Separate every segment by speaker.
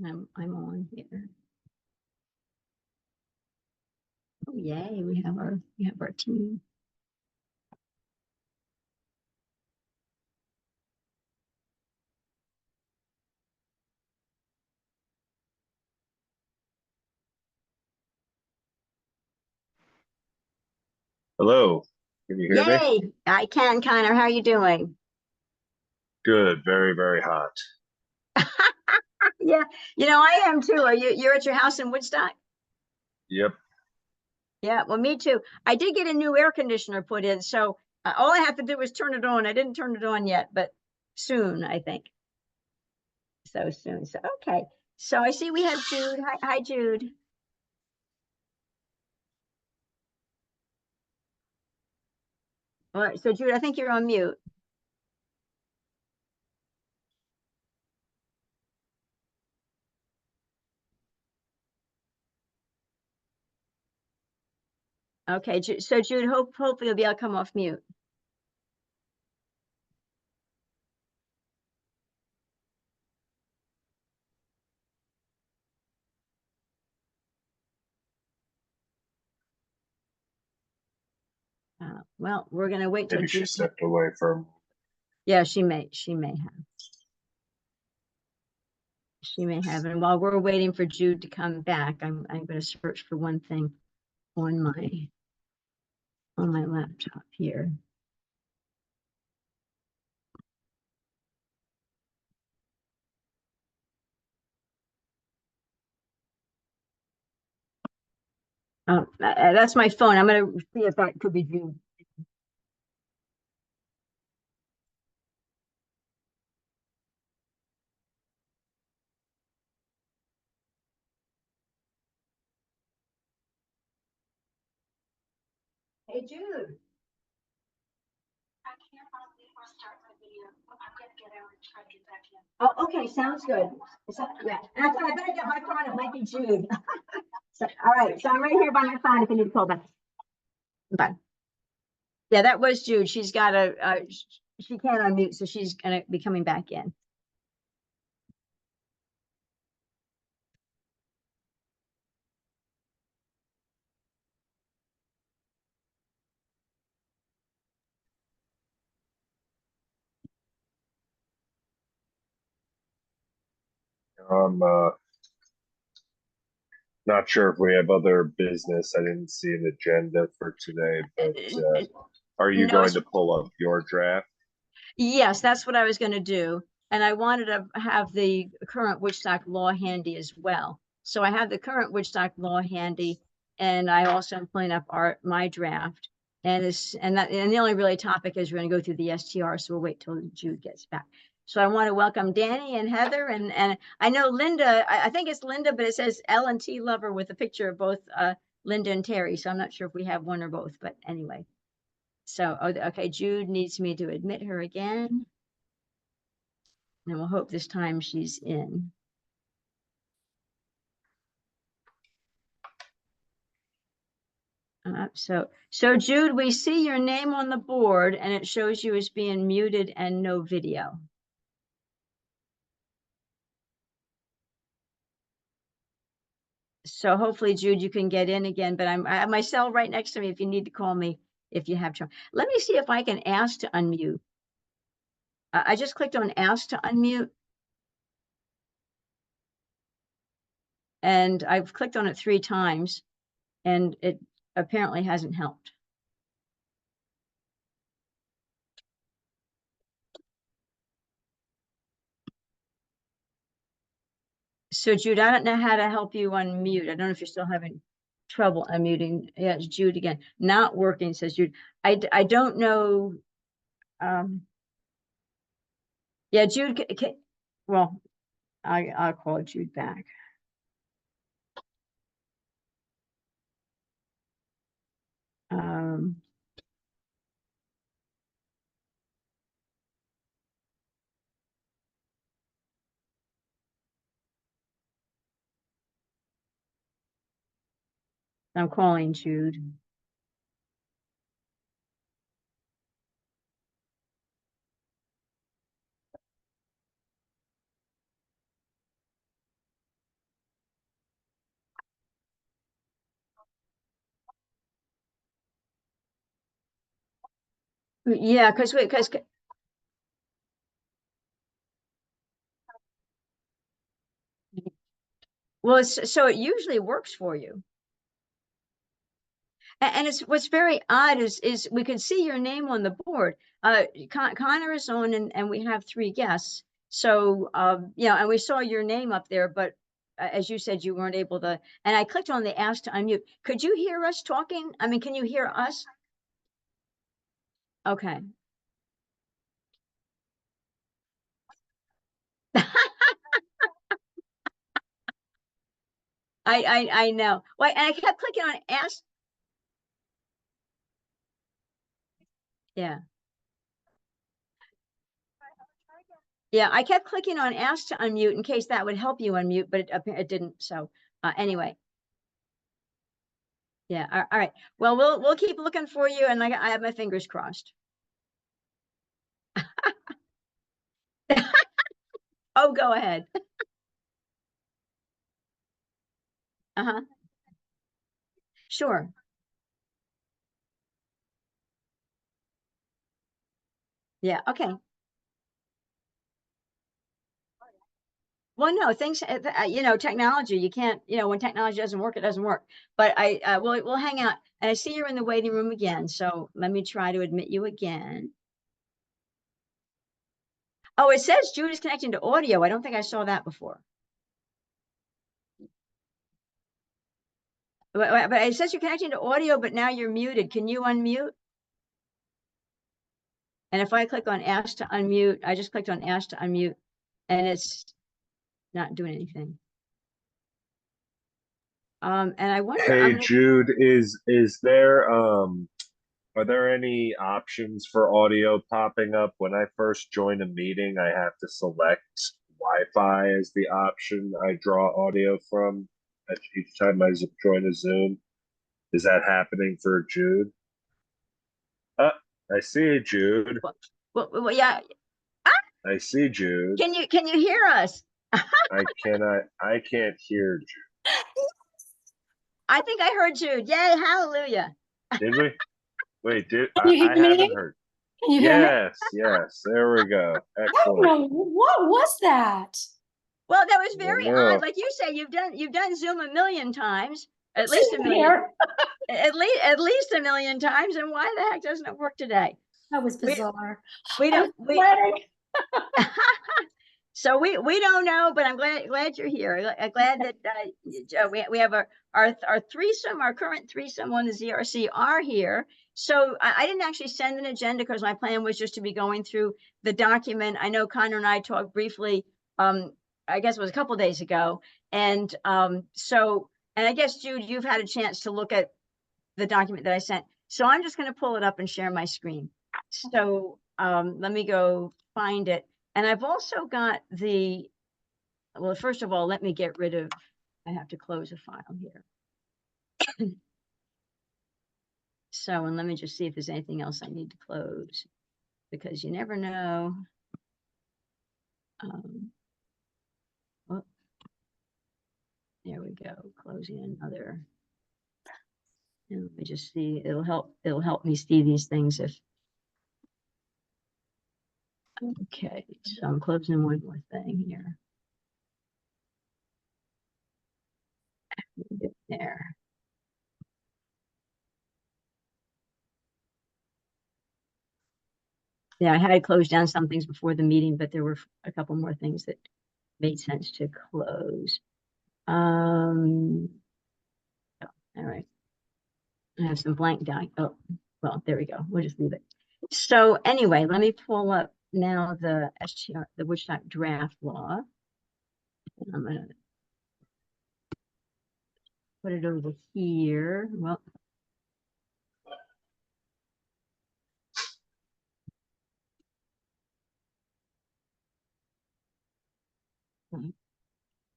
Speaker 1: I'm on here. Oh yay, we have our team.
Speaker 2: Hello, can you hear me?
Speaker 1: Yay, I can, Connor. How are you doing?
Speaker 2: Good, very, very hot.
Speaker 1: Yeah, I am too. You're at your house in Woodstock?
Speaker 2: Yep,
Speaker 1: Yeah, well, me too. I did get a new air conditioner put in, so all I have to do is turn it on. I didn't turn it on yet, but soon, I think. So soon. So okay. So I see we have Jude. Hi, Jude. All right, so Jude, I think you're on mute. Okay, so Jude, hopefully you'll be able to come off mute. Well, we're gonna wait till
Speaker 2: maybe she
Speaker 1: Jude.
Speaker 2: stepped away from.
Speaker 1: Yeah, she may have. She may have. And while we're waiting for Jude to come back, I'm going to search for one thing on my laptop here. That's my phone. I'm going to see if that could be Jude. Hey, Jude. Oh, okay, sounds good. Yeah, and I thought I better get my phone. It might be Jude. So, all right, so I'm right here by my phone if you need to call back. Bye. Yeah, that was Jude. She's got she can't unmute, so she's gonna be coming back in.
Speaker 2: I'm not sure if we have other business. I didn't see an agenda for today, but are you
Speaker 1: No,
Speaker 2: going to pull up your draft?
Speaker 1: yes, that's what I was going to do. And I wanted to have the current Woodstock law handy as well. So I have the current Woodstock law handy, and I also am pulling up my draft. And the only really topic is we're going to go through the STR, so we'll wait till Jude gets back. So I want to welcome Danny and Heather, and I know Linda. I think it's Linda, but it says L&T Lover with a picture of both Linda and Terry. So I'm not sure if we have one or both, but anyway. So, okay, Jude needs me to admit her again. And we'll hope this time she's in. So Jude, we see your name on the board and it shows you as being muted and no video. So hopefully, Jude, you can get in again, but I have my cell right next to me if you need to call me if you have trouble. Let me see if I can ask to unmute. I just clicked on ask to unmute. And I've clicked on it 3 times and it apparently hasn't helped. So Jude, I don't know how to help you unmute. I don't know if you're still having trouble unmuting. Yeah, it's Jude again. Not working, says Jude. I don't know. Yeah, Jude, well, I'll call Jude back. I'm calling Jude. Yeah, because well, so it usually works for you. And it's what's very odd is we can see your name on the board. Connor is on, and we have 3 guests. So yeah, and we saw your name up there, but as you said, you weren't able to. And I clicked on the ask to unmute. Could you hear us talking? I mean, can you hear us? Okay. I know. Why? And I kept clicking on ask. Yeah. Yeah, I kept clicking on ask to unmute in case that would help you unmute, but it didn't. So anyway. Yeah. All right. Well, we'll keep looking for you, and I have my fingers crossed. Oh, go ahead. Uh-huh. Sure. Yeah. Okay. Well, no, things, you know, technology, you can't, you know, when technology doesn't work, it doesn't work. But we'll hang out. And I see you're in the waiting room again. So let me try to admit you again. Oh, it says Jude is connecting to audio. I don't think I saw that before. But it says you're connecting to audio, but now you're muted. Can you unmute? And if I click on ask to unmute, I just clicked on ask to unmute, and it's not doing anything. And I wonder,
Speaker 2: Hey Jude, is there are there any options for audio popping up? When I first join a meeting, I have to select Wi-Fi as the option I draw audio from each time I join a Zoom. Is that happening for Jude? I see Jude.
Speaker 1: well, yeah.
Speaker 2: I see Jude.
Speaker 1: Can you hear us?
Speaker 2: I can't hear Jude.
Speaker 1: I think I heard Jude. Yay, hallelujah.
Speaker 2: Did we? Wait,
Speaker 3: Can you
Speaker 2: I
Speaker 3: hear
Speaker 2: haven't
Speaker 3: me?
Speaker 2: heard.
Speaker 3: Can you hear me?
Speaker 2: Yes, there we go.
Speaker 3: I
Speaker 2: Excellent.
Speaker 3: don't know. What was that?
Speaker 1: Well, that was
Speaker 2: I
Speaker 1: very
Speaker 2: know.
Speaker 1: odd. Like you say, you've done Zoom a million times, at
Speaker 3: It's
Speaker 1: least a
Speaker 3: in
Speaker 1: million,
Speaker 3: here.
Speaker 1: at least a million times. And why the heck doesn't it work today?
Speaker 3: That was
Speaker 1: We
Speaker 3: bizarre.
Speaker 1: we
Speaker 3: I
Speaker 1: don't
Speaker 3: was
Speaker 1: we
Speaker 3: sweating.
Speaker 1: so we don't know, but I'm glad you're here. I'm glad that we have our threesome, our current threesome on the ZRC are here. So I didn't actually send an agenda because my plan was just to be going through the document. I know Connor and I talked briefly. I guess it was a couple days ago, and and I guess Jude, you've had a chance to look at the document that I sent. So I'm just going to pull it up and share my screen. So let me go find it. And I've also got well, first of all, let me get rid of, I have to close a file here. So, and let me just see if there's anything else I need to close, because you never know. Well, there we go, closing another. And let me just see, it'll help me see these things if, okay, so I'm closing one more thing here. There. Yeah, I had to close down some things before the meeting, but there were a couple more things that made sense to close. Oh, all right. I have some blank down. Oh, well, there we go. We'll just leave it. So anyway, let me pull up now the STR, the Woodstock draft law. And I'm gonna put it over here. Well,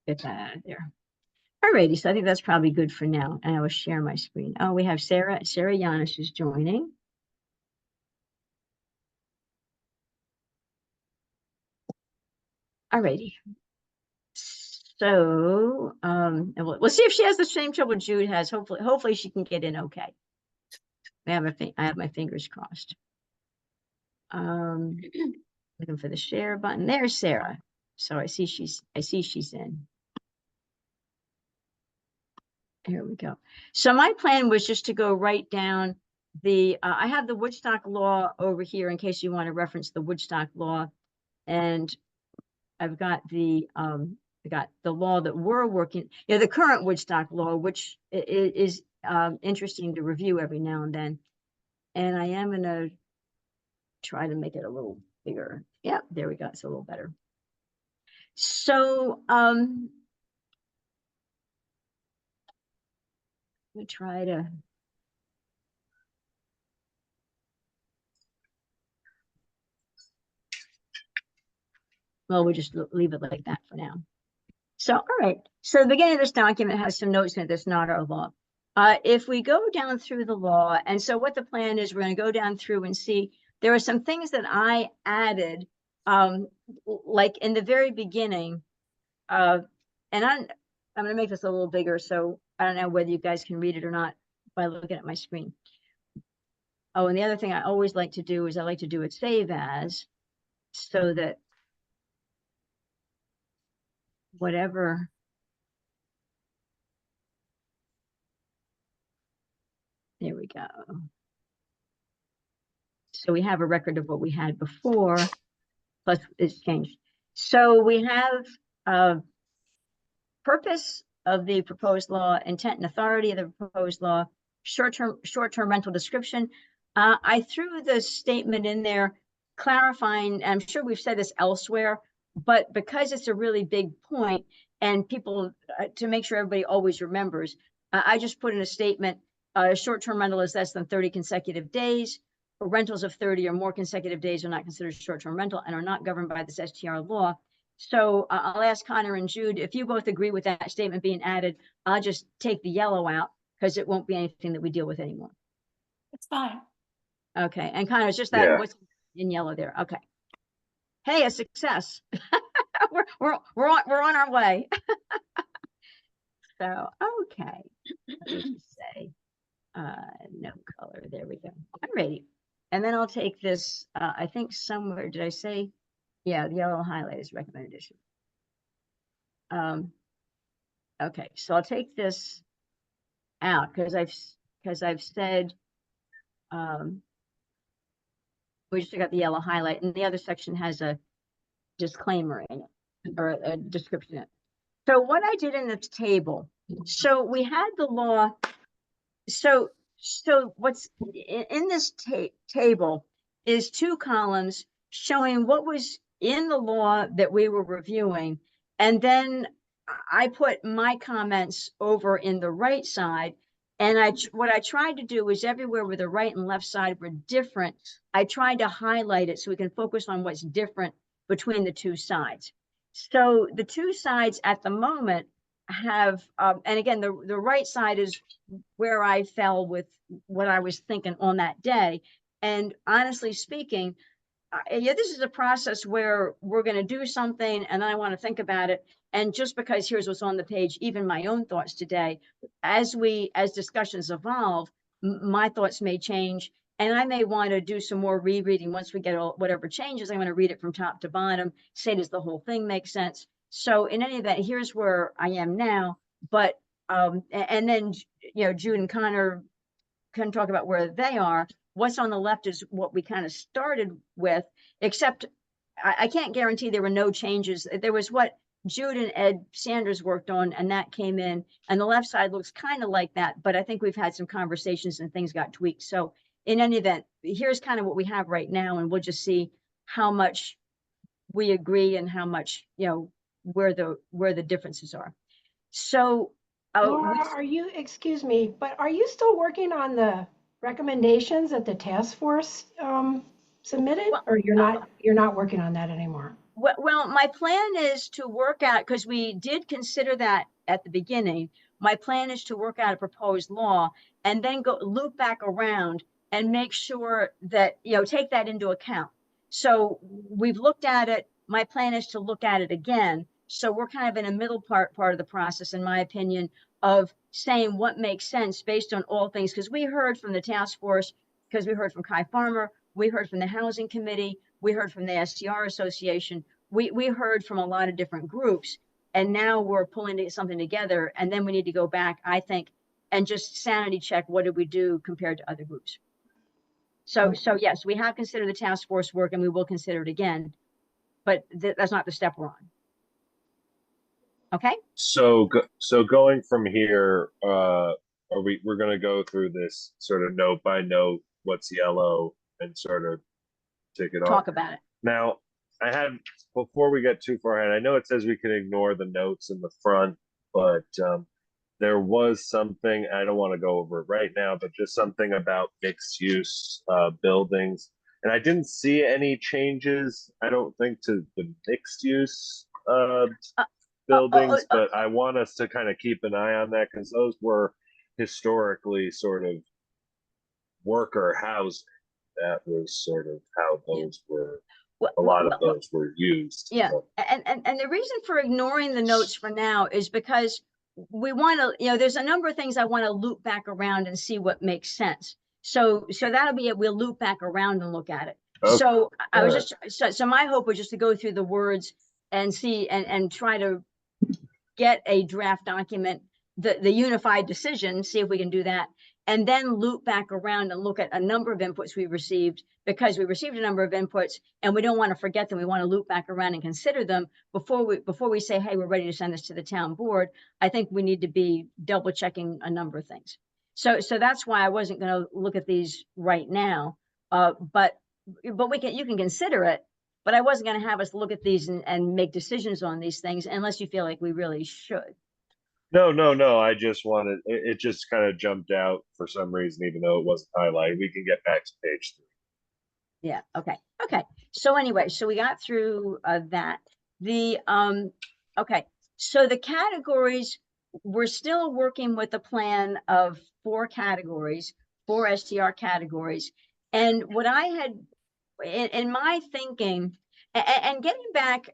Speaker 1: get that out of there. Alrighty, so I think that's probably good for now. And I will share my screen. Oh, we have Sarah Yanis is joining. Alrighty. So, and we'll see if she has the same trouble Jude has. Hopefully she can get in okay. I have my fingers crossed. Looking for the share button. There's Sarah. So I see she's in. Here we go. So my plan was just to go right down the, I have the Woodstock law over here in case you want to reference the Woodstock law. And I've got the law that we're working, the current Woodstock law, which is interesting to review every now and then. And I am going to try to make it a little bigger. Yeah, there we go. It's a little better. So, we try to. Well, we just leave it like that for now. So, all right. So the beginning of this document has some notes in it that's not our law. If we go down through the law, and so what the plan is, we're going to go down through and see there are some things that I added, like in the very beginning, and I'm going to make this a little bigger, so I don't know whether you guys can read it or not by looking at my screen. Oh, and the other thing I always like to do is I like to do it save as, so that whatever. There we go. So we have a record of what we had before, plus it's changed. So we have purpose of the proposed law, intent and authority of the proposed law, short-term rental description. I threw the statement in there clarifying, I'm sure we've said this elsewhere, but because it's a really big point and people, to make sure everybody always remembers, I just put in a statement, short-term rental is less than 30 consecutive days. Rentals of 30 or more consecutive days are not considered short-term rental and are not governed by this STR law. So I'll ask Connor and Jude, if you both agree with that statement being added, I'll just take the yellow out because it won't be anything that we deal with anymore.
Speaker 3: It's fine.
Speaker 1: Okay, and Connor, it's just that
Speaker 2: Yeah.
Speaker 1: what's in yellow there. Okay. Hey, a success. we're on our way. So okay, let me just say no color. There we go. Alrighty, and then I'll take this. I think somewhere did I say? Yeah, the yellow highlight is recommended issue. Okay, so I'll take this out because I've said we just got the yellow highlight, and the other section has a disclaimer in it or a description in it. So what I did in this table, so we had the law. So what's in this table is two columns showing what was in the law that we were reviewing. And then I put my comments over in the right side. And what I tried to do is everywhere where the right and left side were different, I tried to highlight it so we can focus on what's different between the two sides. So the two sides at the moment have, and again, the right side is where I fell with what I was thinking on that day. And honestly speaking, yeah, this is a process where we're going to do something and I want to think about it. And just because here's what's on the page, even my own thoughts today, as discussions evolve, my thoughts may change. And I may want to do some more rereading once we get whatever changes. I want to read it from top to bottom, say, does the whole thing make sense? So in any event, here's where I am now. But and then, Jude and Connor can talk about where they are. What's on the left is what we kind of started with, except I can't guarantee there were no changes. There was what Jude and Ed Sanders worked on, and that came in, and the left side looks kind of like that, but I think we've had some conversations and things got tweaked. So in any event, here's kind of what we have right now, and we'll just see how much we agree and how much, where the differences are. So
Speaker 4: Laura, excuse me, but are you still working on the recommendations that the task force submitted, or you're not working on that anymore?
Speaker 1: Well, my plan is to work out, because we did consider that at the beginning. My plan is to work out a proposed law and then go loop back around and make sure that, take that into account. So we've looked at it. My plan is to look at it again. So we're kind of in a middle part of the process, in my opinion, of saying what makes sense based on all things. Because we heard from the task force, because we heard from Kai Farmer, we heard from the Housing Committee, we heard from the STR Association, we heard from a lot of different groups. And now we're pulling something together. And then we need to go back, I think, and just sanity check what did we do compared to other groups. So yes, we have considered the task force work and we will consider it again, but that's not the step we're on. Okay.
Speaker 2: So going from here, we're going to go through this sort of note by note, what's yellow, and sort of take it off.
Speaker 1: Talk about it.
Speaker 2: Now, before we get too far ahead, I know it says we can ignore the notes in the front, but there was something, I don't want to go over it right now, but just something about mixed use buildings. And I didn't see any changes, I don't think, to the mixed use buildings, but I want us to kind of keep an eye on that because those were historically sort of worker housing. That was sort of how those were. A lot of those were used.
Speaker 1: Yeah, so. And the reason for ignoring the notes for now is because we want to, there's a number of things I want to loop back around and see what makes sense. So that'll be it. We'll loop back around and look at it. Okay. So I was so my hope was just to go through the words and see and try to get a draft document, the unified decision, see if we can do that, and then loop back around and look at a number of inputs we received, because we received a number of inputs and we don't want to forget them. We want to loop back around and consider them before we say, hey, we're ready to send this to the town board. I think we need to be double checking a number of things. So that's why I wasn't going to look at these right now. But you can consider it, but I wasn't going to have us look at these and make decisions on these things unless you feel like we really should.
Speaker 2: No. I just wanted, it just kind of jumped out for some reason, even though it wasn't highlighted. We can get back to page 3.
Speaker 1: Yeah. Okay. So anyway, so we got through that. Okay. So the categories, we're still working with a plan of 4 categories, 4 STR categories. And what I had in my thinking, and getting back,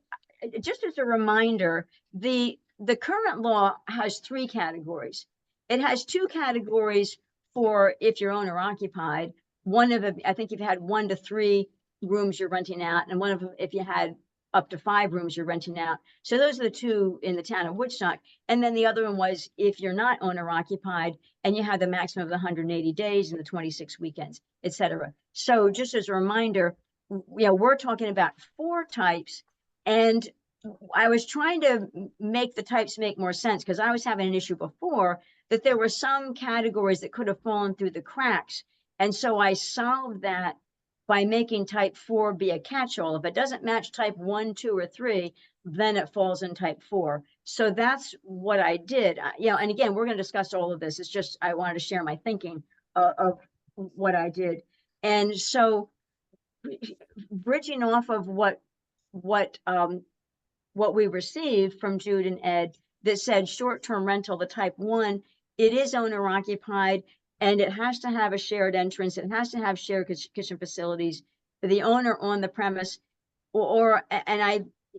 Speaker 1: just as a reminder, the current law has 3 categories. It has 2 categories for if you're owner occupied. One of them, I think you've had 1 to 3 rooms you're renting out, and one of them, if you had up to 5 rooms you're renting out. So those are the 2 in the town of Woodstock. And then the other one was if you're not owner occupied and you have the maximum of the 180 days and the 26 weekends, etc. So just as a reminder, we're talking about 4 types, and I was trying to make the types make more sense because I was having an issue before that there were some categories that could have fallen through the cracks. And so I solved that by making type 4 be a catch-all. If it doesn't match type 1, 2, or 3, then it falls in type 4. So that's what I did. And again, we're going to discuss all of this. It's just I wanted to share my thinking of what I did. And so bridging off of what we received from Jude and Ed that said short-term rental, the type 1, it is owner occupied. And it has to have a shared entrance. It has to have shared kitchen facilities. The owner on the premise, or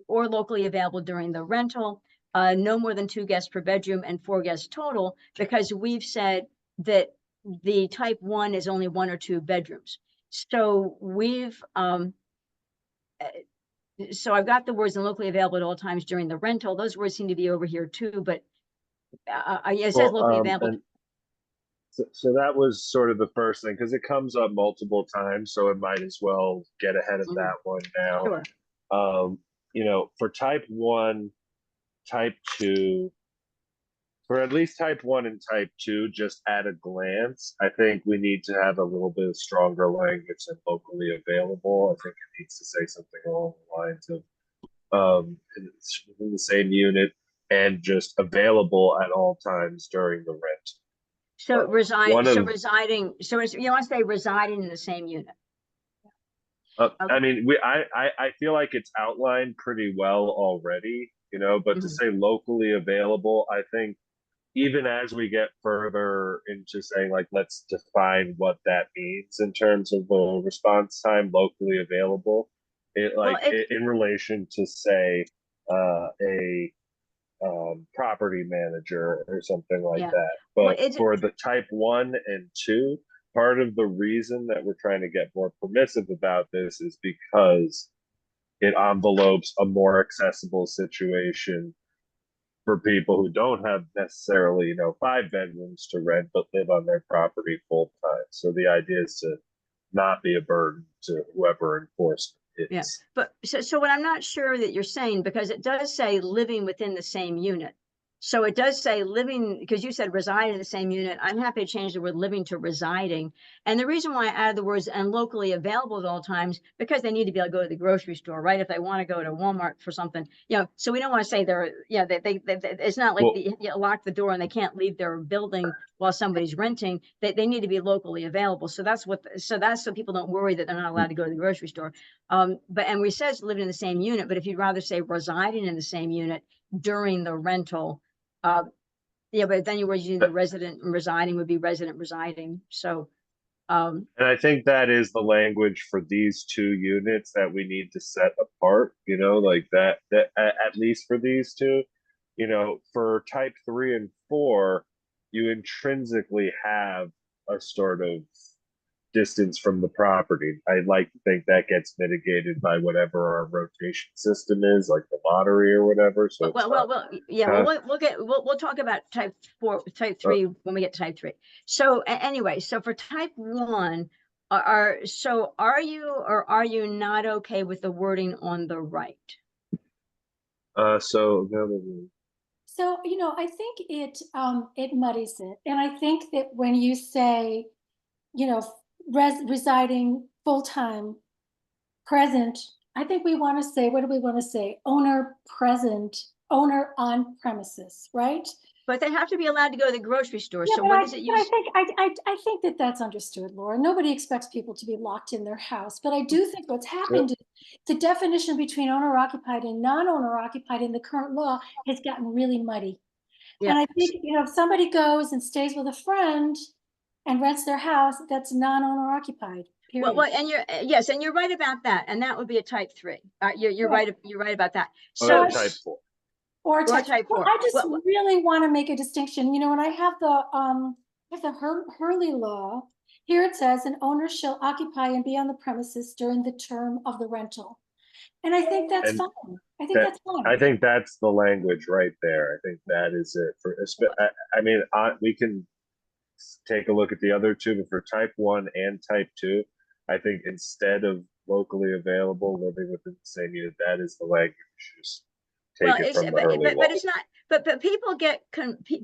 Speaker 1: locally available during the rental. No more than 2 guests per bedroom and 4 guests total, because we've said that the type 1 is only 1 or 2 bedrooms. So so I've got the words "and locally available at all times during the rental." Those words seem to be over here too, but it says locally available.
Speaker 2: So that was sort of the first thing, because it comes up multiple times, so it might as well get ahead of that one now. Sure. For type 1, type 2, for at least type 1 and type 2, just at a glance, I think we need to have a little bit of stronger language than locally available. I think it needs to say something along the lines of within the same unit and just available at all times during the rent.
Speaker 1: So residing. So you want to say residing in the same unit?
Speaker 2: Okay. I mean, I feel like it's outlined pretty well already. but to
Speaker 1: Mhm.
Speaker 2: say locally available, I think even as we get further into saying like, let's define what that means in terms of response time locally available,
Speaker 1: Well,
Speaker 2: in relation to say a property manager or something like
Speaker 1: yeah.
Speaker 2: that.
Speaker 1: Well,
Speaker 2: But for the type 1 and 2, part of the reason that we're trying to get more permissive about this is because it envelopes a more accessible situation for people who don't have necessarily, 5 bedrooms to rent, but live on their property full time. So the idea is to not be a burden to whoever enforcement
Speaker 1: yeah.
Speaker 2: is.
Speaker 1: But so what I'm not sure that you're saying, because it does say living within the same unit. So it does say living, because you said reside in the same unit. I'm happy to change the word living to residing. And the reason why I added the words and locally available at all times, because they need to be able to go to the grocery store, right? If they want to go to Walmart for something, so we don't want to say they're, it's not like
Speaker 2: Well,
Speaker 1: you lock the door and they can't leave their building while somebody's renting. They need to be locally available. So that's so people don't worry that they're not allowed to go to the grocery store. And we says living in the same unit, but if you'd rather say residing in the same unit during the rental, but then you were using the resident and residing would be resident residing. So,
Speaker 2: and I think that is the language for these 2 units that we need to set apart, like that at least for these 2, for type 3 and 4, you intrinsically have a sort of distance from the property. I'd like to think that gets mitigated by whatever our rotation system is, like the lottery or whatever. So
Speaker 1: we'll talk about type 4, type 3 when we get to type 3. So anyway, so for type 1, are you or are you not okay with the wording on the right?
Speaker 3: So, I think it muddies it. And I think that when you say, residing full-time, present, I think we want to say, what do we want to say? Owner present, owner on premises, right?
Speaker 1: But they have to be allowed to go to the grocery store.
Speaker 3: Yeah,
Speaker 1: So
Speaker 3: but
Speaker 1: what does it use?
Speaker 3: I think that that's understood, Laura. Nobody expects people to be locked in their house, but I do think what's happened is the definition between owner occupied and non-owner occupied in the current law has gotten really muddy.
Speaker 1: Yeah.
Speaker 3: And I think, if somebody goes and stays with a friend and rents their house, that's non-owner occupied, period.
Speaker 1: Well, and yes, and you're right about that. And that would be a type 3. You're right. You're right about that.
Speaker 2: So
Speaker 1: So
Speaker 2: type 4.
Speaker 3: Or type 4. I just
Speaker 1: Well,
Speaker 3: really want to make a distinction. When I have the Hurley law, here it says an owner shall occupy and be on the premises during the term of the rental. And I think that's fine. I think that's fine.
Speaker 2: I think that's the language right there. I think that is it for. I mean, we can take a look at the other 2, but for type 1 and type 2, I think instead of locally available, living within the same unit, that is the language. Just take it from the early law.
Speaker 1: But it's not. But people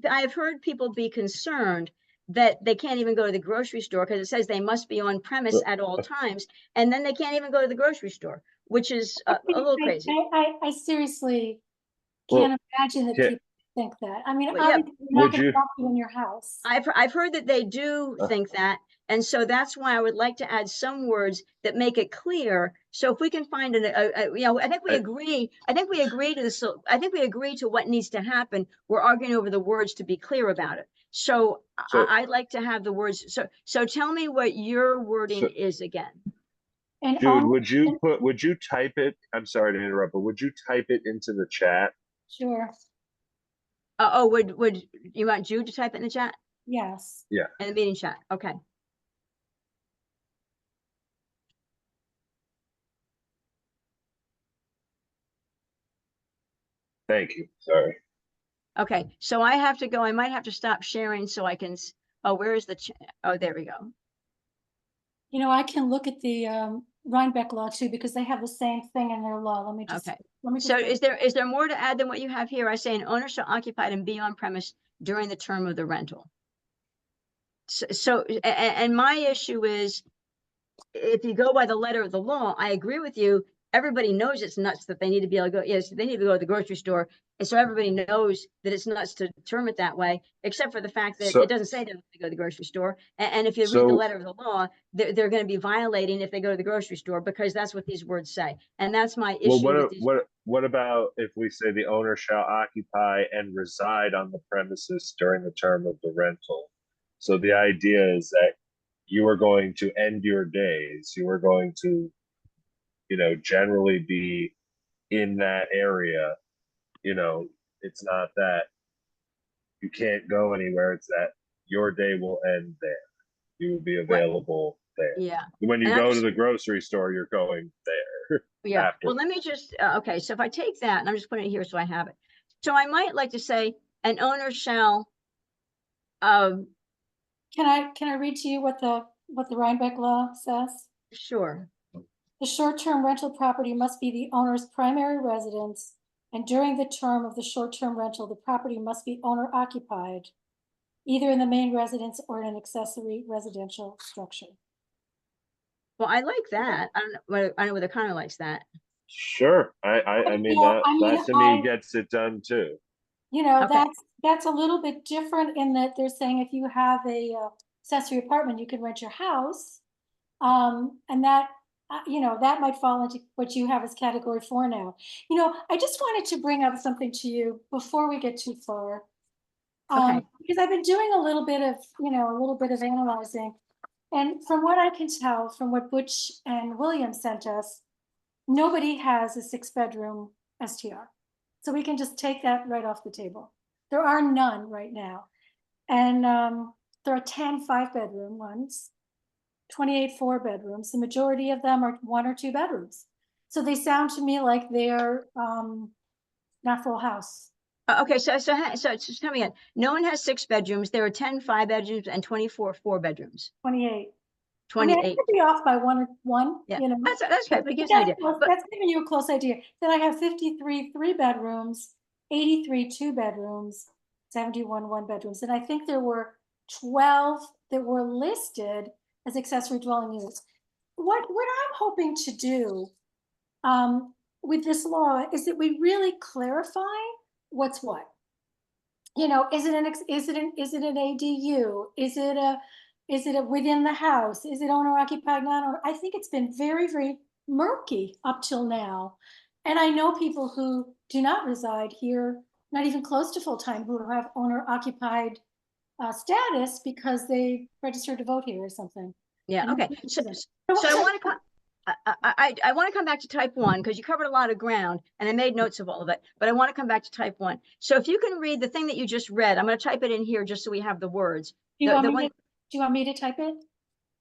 Speaker 1: I've heard people be concerned that they can't even go to the grocery store because it says they must be on premise at all times, and then they can't even go to the grocery store, which is a little crazy.
Speaker 3: I seriously can't imagine that people think that. I mean, obviously you're not going to lock you in your house.
Speaker 1: I've heard that they do think that, and so that's why I would like to add some words that make it clear. So if we can find I think we agree. I think we agree to this. I think we agree to what needs to happen. We're arguing over the words to be clear about it. So I'd like to have the words. So tell me what your wording is again.
Speaker 3: And
Speaker 2: Jude, would you type it? I'm sorry to interrupt, but would you type it into the chat?
Speaker 3: Sure.
Speaker 1: Would you want Jude to type it in the chat?
Speaker 3: Yes.
Speaker 2: Yeah.
Speaker 1: In the meeting chat. Okay.
Speaker 2: Thank you. Sorry.
Speaker 1: Okay. So I have to go. I might have to stop sharing so I can. Where is the chat? Oh, there we go.
Speaker 3: I can look at the Rhinebeck law too, because they have the same thing in their law. Let me just.
Speaker 1: So is there more to add than what you have here? I say an owner shall occupy and be on premise during the term of the rental. And my issue is, if you go by the letter of the law, I agree with you. Everybody knows it's nuts that they need to be able to go. Yes, they need to go to the grocery store And so everybody knows that it's nuts to term it that way, except for the fact that
Speaker 2: So-
Speaker 1: it doesn't say they have to go to the grocery store. And if you read the
Speaker 2: So-
Speaker 1: letter of the law, they're going to be violating if they go to the grocery store, because that's what these words say. And that's my
Speaker 2: Well,
Speaker 1: issue with these.
Speaker 2: what about if we say the owner shall occupy and reside on the premises during the term of the rental? So the idea is that you are going to end your days. You are going to, generally be in that area. It's not that you can't go anywhere. It's that your day will end there. You will be available there.
Speaker 1: Yeah.
Speaker 2: When you
Speaker 1: And I'm
Speaker 2: go to
Speaker 1: just-
Speaker 2: the grocery store, you're going there.
Speaker 1: Yeah.
Speaker 2: after.
Speaker 1: Well, let me just, okay. So if I take that and I'm just putting it here so I have it. So I might like to say an owner shall,
Speaker 3: Can I read to you what the Rhinebeck law says?
Speaker 1: sure.
Speaker 3: The short-term rental property must be the owner's primary residence, and during the term of the short-term rental, the property must be owner occupied, either in the main residence or in an accessory residential structure.
Speaker 1: Well, I like that. I don't know whether Connor likes that.
Speaker 2: Sure. I mean
Speaker 3: Yeah,
Speaker 2: that to me gets it done too.
Speaker 3: You know,
Speaker 1: Okay.
Speaker 3: that's a little bit different in that they're saying if you have a accessory apartment, you can rent your house. And that, that might fall into what you have as category 4 now. I just wanted to bring up something to you before we get too far.
Speaker 1: Okay.
Speaker 3: Because I've been doing a little bit of analyzing. And from what I can tell, from what Butch and William sent us, nobody has a 6-bedroom STR. So we can just take that right off the table. There are none right now. And there are 10 5-bedroom ones, 28 4-bedrooms. The majority of them are 1 or 2 bedrooms. So they sound to me like they're not full house.
Speaker 1: Okay. So just tell me again. No one has 6 bedrooms. There are 10 5-bedrooms and 24 4-bedrooms.
Speaker 3: 28. I
Speaker 1: 28.
Speaker 3: could be off by one.
Speaker 1: Yeah.
Speaker 3: You know.
Speaker 1: That's good. But it gives an idea. But
Speaker 3: That's giving you a close idea. Then I have 53 3-bedrooms, 83 2-bedrooms, 71 1-bedrooms. And I think there were 12 that were listed as accessory dwelling units. What I'm hoping to do with this law is that we really clarify what's what. Is it an ADU? Is it a within the house? Is it owner occupied, not owner? I think it's been very, very murky up till now. And I know people who do not reside here, not even close to full time, who have owner occupied status because they registered to vote here or something.
Speaker 1: yeah.
Speaker 3: And
Speaker 1: Okay. So I want to I want to come back to type 1 because you covered a lot of ground and I made notes of all of it, but I want to come back to type 1. So if you can read the thing that you just read, I'm going to type it in here just so we have the words.
Speaker 3: Do you want me to type it?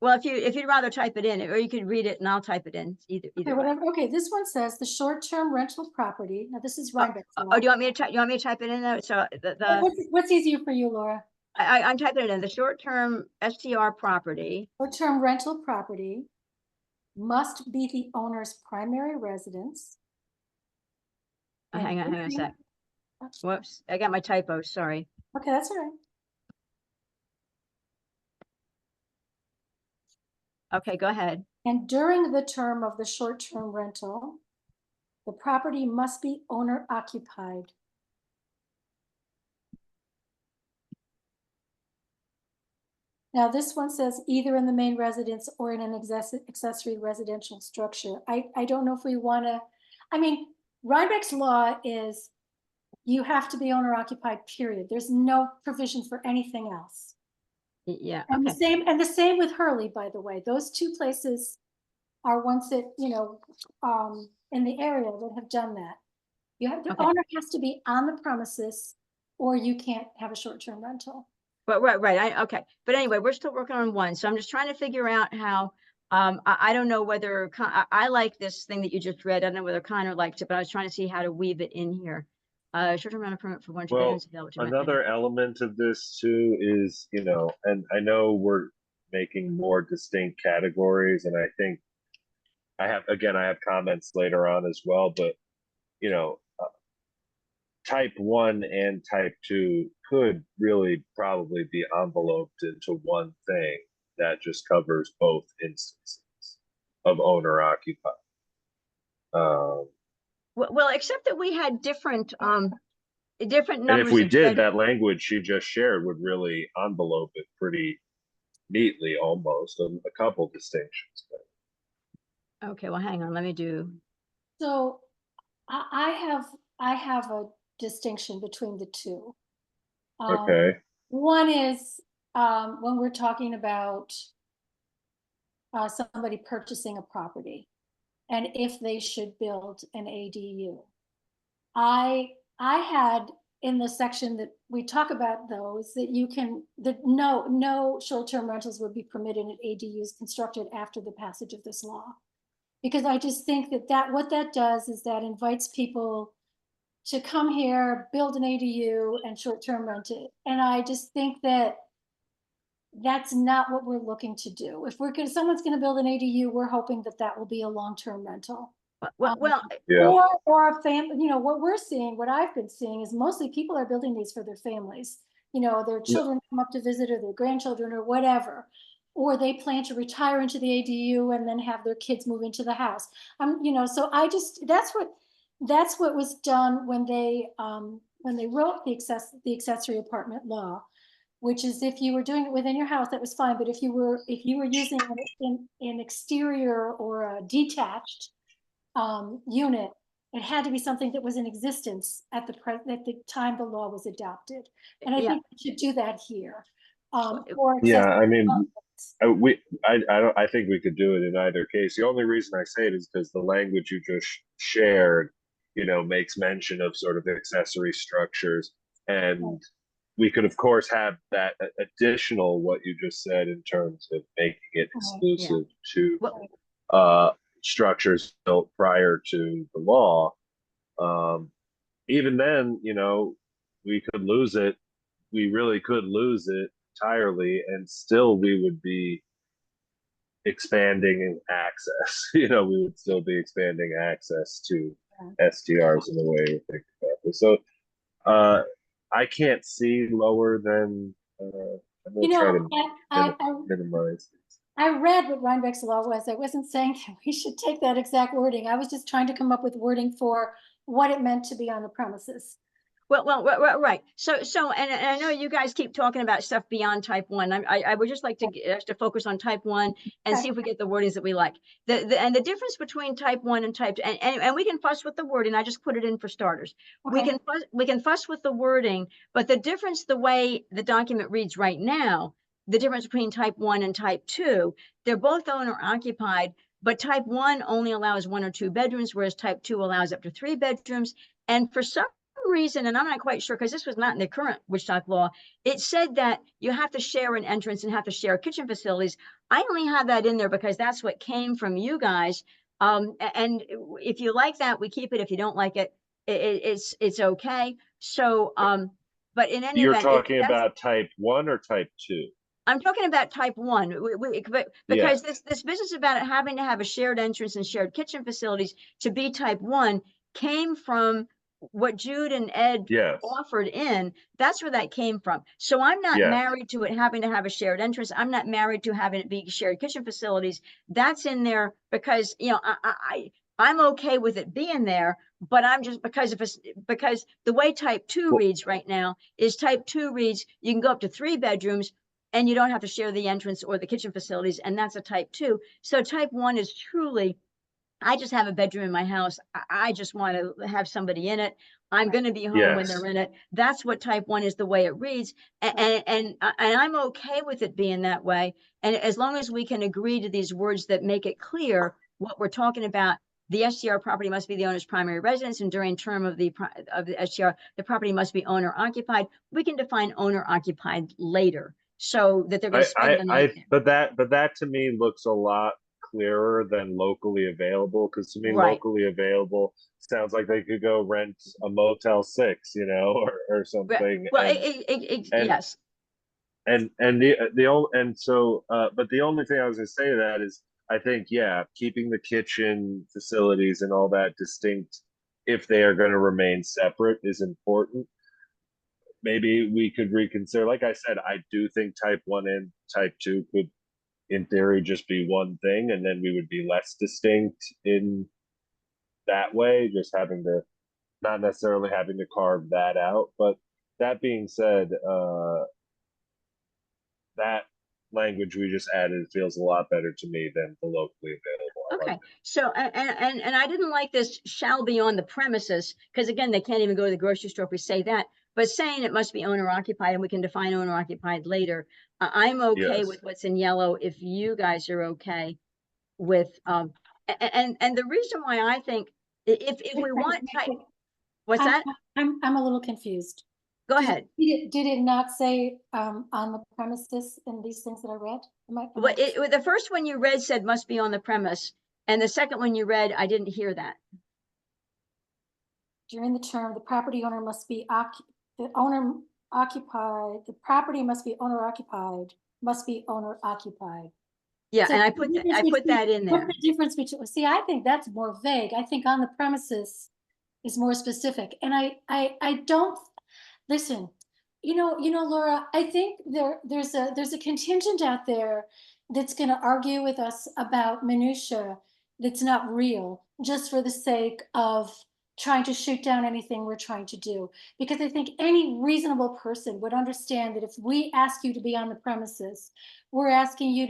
Speaker 1: Well, if you'd rather type it in, or you could read it and I'll type it in. Either
Speaker 3: Okay,
Speaker 1: way.
Speaker 3: whatever. Okay, this one says the short-term rental property. Now this is Rhinebeck's law.
Speaker 1: Oh, do you want me to type it in there? So
Speaker 3: What's easier for you, Laura?
Speaker 1: I'm typing it in. The short-term STR property.
Speaker 3: Short-term rental property must be the owner's primary residence.
Speaker 1: Hang on a sec. Whoops, I got my typo. Sorry.
Speaker 3: Okay, that's all right.
Speaker 1: Okay, go ahead.
Speaker 3: And during the term of the short-term rental, the property must be owner occupied. Now this one says either in the main residence or in an accessory residential structure. I don't know if we want to, Rhinebeck's law is you have to be owner occupied, period. There's no provision for anything else.
Speaker 1: Yeah.
Speaker 3: And
Speaker 1: Okay.
Speaker 3: the same with Hurley, by the way. Those 2 places are ones that, in the area that have done that. The owner has to be on the premises or you can't have a short-term rental.
Speaker 1: But right. Okay. But anyway, we're still working on 1. So I'm just trying to figure out how, I don't know whether I like this thing that you just read. I don't know whether Connor liked it, but I was trying to see how to weave it in here. Short-term rental permit for 1 2
Speaker 2: Well,
Speaker 1: bedrooms available to rent.
Speaker 2: another element of this too is, and I know we're making more distinct categories, and I think I have comments later on as well, but type 1 and type 2 could really probably be enveloped into one thing that just covers both instances of owner occupied.
Speaker 1: Well, except that we had different different
Speaker 2: And if
Speaker 1: numbers
Speaker 2: we
Speaker 1: of
Speaker 2: did,
Speaker 1: bed.
Speaker 2: that language she just shared would really envelope it pretty neatly, almost a couple distinctions. But
Speaker 1: Okay, well, hang on, let me do,
Speaker 3: So I have a distinction between the two.
Speaker 2: okay,
Speaker 3: One is when we're talking about somebody purchasing a property and if they should build an ADU. I had in the section that we talk about those that you can, that no short-term rentals would be permitted in ADUs constructed after the passage of this law. Because I just think that what that does is that invites people to come here, build an ADU and short-term rent it. And I just think that that's not what we're looking to do. If someone's gonna build an ADU, we're hoping that that will be a long-term rental.
Speaker 1: well,
Speaker 2: yeah,
Speaker 3: Or a family, what we're seeing, what I've been seeing is mostly people are building these for their families. Their children come up to visit or their grandchildren or whatever. Or they plan to retire into the ADU and then have their kids move into the house. So that's what was done when they wrote the accessory apartment law, which is if you were doing it within your house, that was fine. But if you were using an exterior or a detached unit, it had to be something that was in existence at the time the law was adopted. And I
Speaker 1: yeah,
Speaker 3: think we should do that here.
Speaker 1: Well,
Speaker 3: For
Speaker 2: yeah.
Speaker 3: accessory
Speaker 2: I mean,
Speaker 3: apartments.
Speaker 2: I don't. I think we could do it in either case. The only reason I say it is because the language you just shared, makes mention of sort of accessory structures, and we could, of course, have that additional what you just said in terms of making it
Speaker 1: yeah,
Speaker 2: exclusive to
Speaker 1: well,
Speaker 2: uh, structures built prior to the law. Um, Even then, we could lose it. We really could lose it entirely, and still we would be expanding in access. We would still be expanding access to STRs in the way we think about this. So I can't see lower than I'm gonna try to minimize these.
Speaker 3: I read what Rhinebeck's law was. I wasn't saying that we should take that exact wording. I was just trying to come up with wording for what it meant to be on the premises.
Speaker 1: right. So, and I know you guys keep talking about stuff beyond type 1. I would just like to get us to focus on type 1 and see if we get the wordings that we like. And the difference between type 1 and type 2, and we can fuss with the wording. I just put it in for starters.
Speaker 3: Okay.
Speaker 1: We can fuss with the wording, but the difference, the way the document reads right now, the difference between type 1 and type 2, they're both owner occupied, but type 1 only allows 1 or 2 bedrooms, whereas type 2 allows up to 3 bedrooms. And for some reason, and I'm not quite sure because this was not in the current Woodstock law, it said that you have to share an entrance and have to share kitchen facilities. I only have that in there because that's what came from you guys. And if you like that, we keep it. If you don't like it, it's okay. So, but in any
Speaker 2: You're
Speaker 1: event,
Speaker 2: talking about type 1 or type 2?
Speaker 1: I'm talking about type 1,
Speaker 2: Yeah.
Speaker 1: because this business about it having to have a shared entrance and shared kitchen facilities to be type 1 came from what Jude and Ed
Speaker 2: Yes.
Speaker 1: offered in. That's where that came from. So I'm not
Speaker 2: Yes.
Speaker 1: married to it having to have a shared entrance. I'm not married to having it be shared kitchen facilities. That's in there because, I'm okay with it being there, but I'm just because the way type 2
Speaker 2: Well-
Speaker 1: reads right now is type 2 reads, you can go up to 3 bedrooms and you don't have to share the entrance or the kitchen facilities, and that's a type 2. So type 1 is truly, I just have a bedroom in my house. I just want to have somebody in it. I'm going to be home when
Speaker 2: Yes.
Speaker 1: they're in it. That's what type 1 is, the way it reads. And I'm okay with it being that way. And as long as we can agree to these words that make it clear what we're talking about, the STR property must be the owner's primary residence, and during term of the STR, the property must be owner occupied. We can define owner occupied later, so that they're going to spend the night there.
Speaker 2: But that to me looks a lot clearer than locally available, because to me,
Speaker 1: Right.
Speaker 2: locally available sounds like they could go rent a Motel 6, or something.
Speaker 1: Well,
Speaker 2: and
Speaker 1: yes.
Speaker 2: the only and so but the only thing I was going to say to that is, I think, yeah, keeping the kitchen facilities and all that distinct, if they are going to remain separate, is important. Maybe we could reconsider. Like I said, I do think type 1 and type 2 could, in theory, just be one thing, and then we would be less distinct in that way, just having to not necessarily having to carve that out. But that being said, that language we just added feels a lot better to me than the locally available. I like
Speaker 1: Okay, so, and I didn't like this shall be on the premises, because again, they can't even go to the grocery store if we say that, but saying it must be owner occupied, and we can define owner occupied later. I'm okay
Speaker 2: Yes.
Speaker 1: with what's in yellow if you guys are okay with, and the reason why I think, if we want type, what's that?
Speaker 3: I'm a little confused.
Speaker 1: Go ahead.
Speaker 3: Did it not say, on the premises in these things that I read?
Speaker 1: But the first one you read said must be on the premise, and the second one you read, I didn't hear that.
Speaker 3: During the term, the property owner must be the owner occupied, the property must be owner occupied, must be owner occupied.
Speaker 1: Yeah,
Speaker 3: So
Speaker 1: and I
Speaker 3: the
Speaker 1: put that,
Speaker 3: difference
Speaker 1: I put
Speaker 3: between-
Speaker 1: that in there.
Speaker 3: What's the difference between, see, I think that's more vague. I think on the premises is more specific. And I don't, listen, Laura, I think there's a contingent out there that's gonna argue with us about minutia that's not real, just for the sake of trying to shoot down anything we're trying to do. Because I think any reasonable person would understand that if we ask you to be on the premises, we're asking you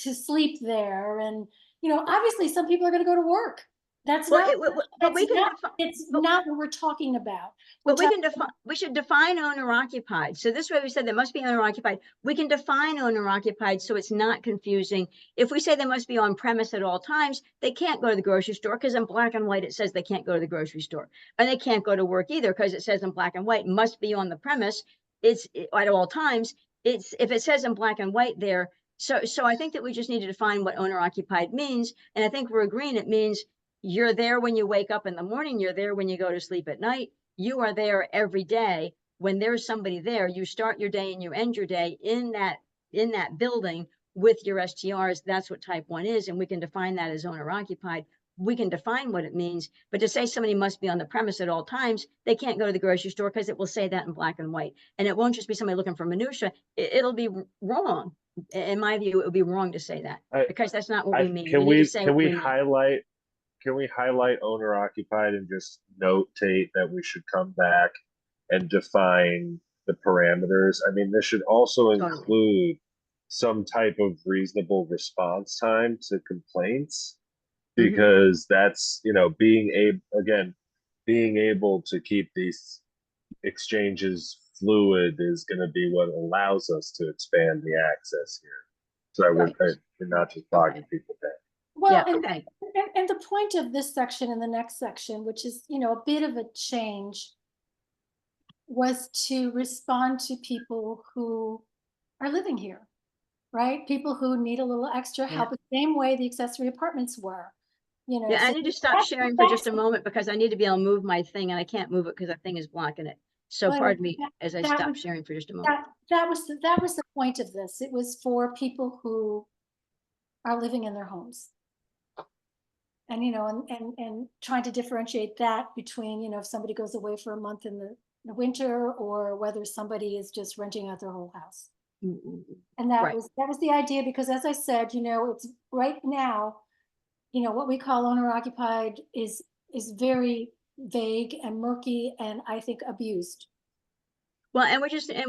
Speaker 3: to sleep there. And, obviously some people are gonna go to work. That's
Speaker 1: Well,
Speaker 3: not,
Speaker 1: but we can,
Speaker 3: it's
Speaker 1: but-
Speaker 3: not what we're talking about.
Speaker 1: but we can define, we should define owner occupied. So this way we said there must be owner occupied. We can define owner occupied so it's not confusing. If we say they must be on premise at all times, they can't go to the grocery store, because in black and white it says they can't go to the grocery store. And they can't go to work either, because it says in black and white must be on the premise. It's at all times. It's, if it says in black and white there. So I think that we just need to define what owner occupied means. And I think we're agreeing it means you're there when you wake up in the morning, you're there when you go to sleep at night. You are there every day. When there's somebody there, you start your day and you end your day in that building with your STRs. That's what type 1 is, and we can define that as owner occupied. We can define what it means, but to say somebody must be on the premise at all times, they can't go to the grocery store, because it will say that in black and white. And it won't just be somebody looking for minutia. It'll be wrong. In my view, it would be wrong to say that, because that's not what we mean.
Speaker 2: Can
Speaker 1: We need
Speaker 2: we
Speaker 1: to say what we mean.
Speaker 2: can we highlight owner occupied and just notate that we should come back and define the parameters? I mean, this should also include some type of reasonable response time to complaints, because that's, being able to keep these exchanges fluid is going to be what allows us to expand the access here. So we're not just bogging people down.
Speaker 3: Well,
Speaker 1: Yeah,
Speaker 3: and,
Speaker 1: okay.
Speaker 3: and the point of this section and the next section, which is, a bit of a change, was to respond to people who are living here, right? People who need a little extra help, the same way the accessory apartments were.
Speaker 1: Yeah, I need to stop sharing for just a moment, because I need to be able to move my thing, and I can't move it because that thing is blocking it. So pardon me as I stop sharing for just a moment.
Speaker 3: That was the point of this. It was for people who are living in their homes. And, and trying to differentiate that between, if somebody goes away for a month in the winter, or whether somebody is just renting out their whole house. And that was the idea, because as I said, it's right now, what we call owner occupied is very vague and murky, and I think abused.
Speaker 1: Well, and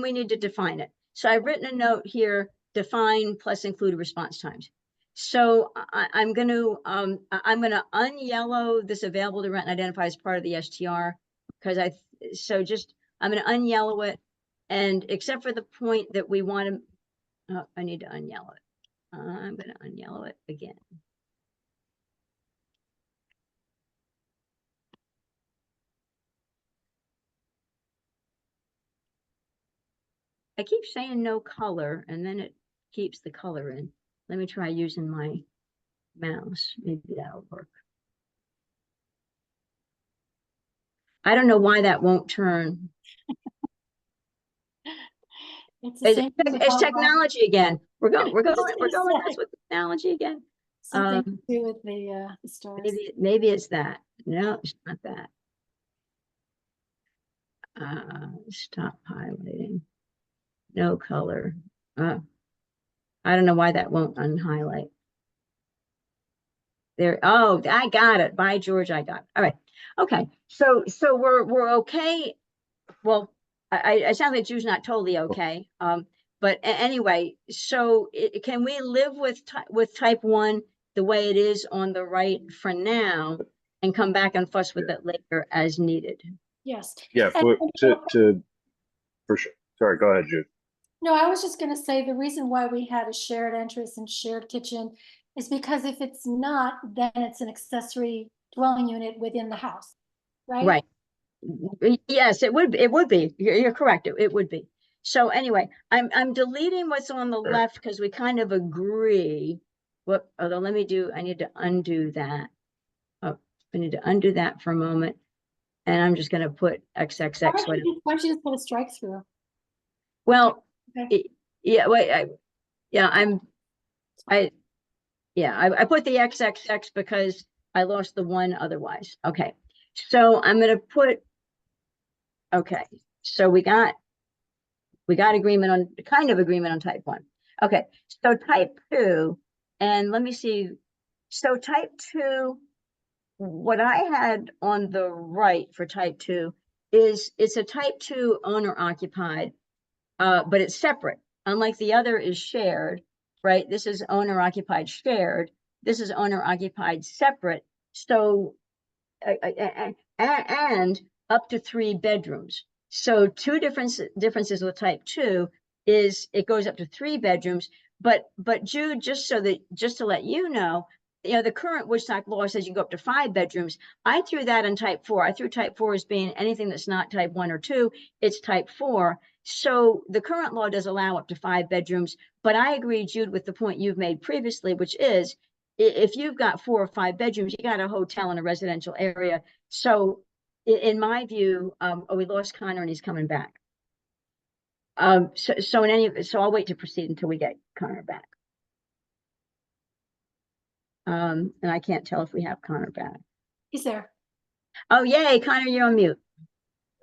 Speaker 1: we need to define it. So I've written a note here, define plus include response times. So I'm going to unyellow this available to rent and identify as part of the STR, because I'm going to unyellow it, and except for the point that we want to, I need to unyellow it. I'm going to unyellow it again. I keep saying no color, and then it keeps the color in. Let me try using my mouse. Maybe that'll work. I don't know why that won't turn. It's technology again. We're going mess with technology again.
Speaker 3: Something to do with the stars.
Speaker 1: Maybe it's that. No, it's not that. Stop highlighting. No color. I don't know why that won't unhighlight. there. Oh, I got it. By George, I got it. All right. Okay. So we're okay. Well, I sound like Jude's not totally okay. But anyway, so can we live with type 1 the way it is on the right for now and come back and fuss with it later as needed?
Speaker 3: Yes.
Speaker 2: Yeah,
Speaker 3: And-
Speaker 2: for sure. Sorry, go ahead, Jude.
Speaker 3: No, I was just gonna say the reason why we had a shared entrance and shared kitchen is because if it's not, then it's an accessory dwelling unit within the house, right?
Speaker 1: Right. Yes, it would be. You're correct. It would be. So anyway, I'm deleting what's on the left because we kind of agree. What, although I need to undo that. Oh, I need to undo that for a moment. And I'm just gonna put XXX.
Speaker 3: Why don't you just put a strike through?
Speaker 1: Well,
Speaker 3: Okay.
Speaker 1: yeah, wait, I put the XXX because I lost the one otherwise. Okay, so I'm gonna put, okay, so we got agreement on, kind of agreement on type 1. Okay, so type 2, and let me see. So type 2, what I had on the right for type 2 is it's a type 2 owner occupied, but it's separate. Unlike the other is shared, right? This is owner occupied shared. This is owner occupied separate. So, and up to 3 bedrooms. So two differences with type 2 is it goes up to 3 bedrooms. But Jude, just to let you know, the current Woodstock law says you can go up to 5 bedrooms. I threw that in type 4. I threw type 4 as being anything that's not type 1 or 2. It's type 4. So the current law does allow up to 5 bedrooms, but I agree, Jude, with the point you've made previously, which is if you've got 4 or 5 bedrooms, you got a hotel in a residential area. So in my view, we lost Connor and he's coming back. So I'll wait to proceed until we get Connor back. And I can't tell if we have Connor back.
Speaker 3: He's there.
Speaker 1: Oh, yay, Connor, you're on mute.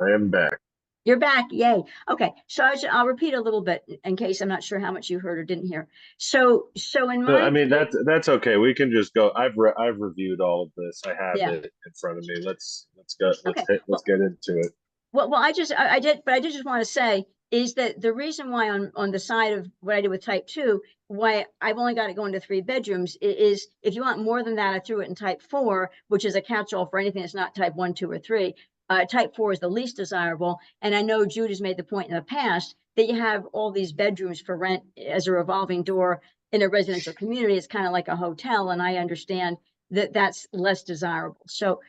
Speaker 2: I am back.
Speaker 1: You're back, yay. Okay, so I'll repeat a little bit in case I'm not sure how much you heard or didn't hear. So in my,
Speaker 2: I mean, that's okay. We can just go. I've reviewed all of this. I have
Speaker 1: Yeah.
Speaker 2: it in front of me. Let's go.
Speaker 1: Okay.
Speaker 2: Let's get into it.
Speaker 1: Well, I did just want to say is that the reason why on the side of what I did with type 2, why I've only got it going to 3 bedrooms is if you want more than that, I threw it in type 4, which is a catch-all for anything that's not type 1, 2, or 3. Type 4 is the least desirable. And I know Jude has made the point in the past that you have all these bedrooms for rent as a revolving door in a residential community. It's kind of like a hotel. And I understand that that's less desirable. So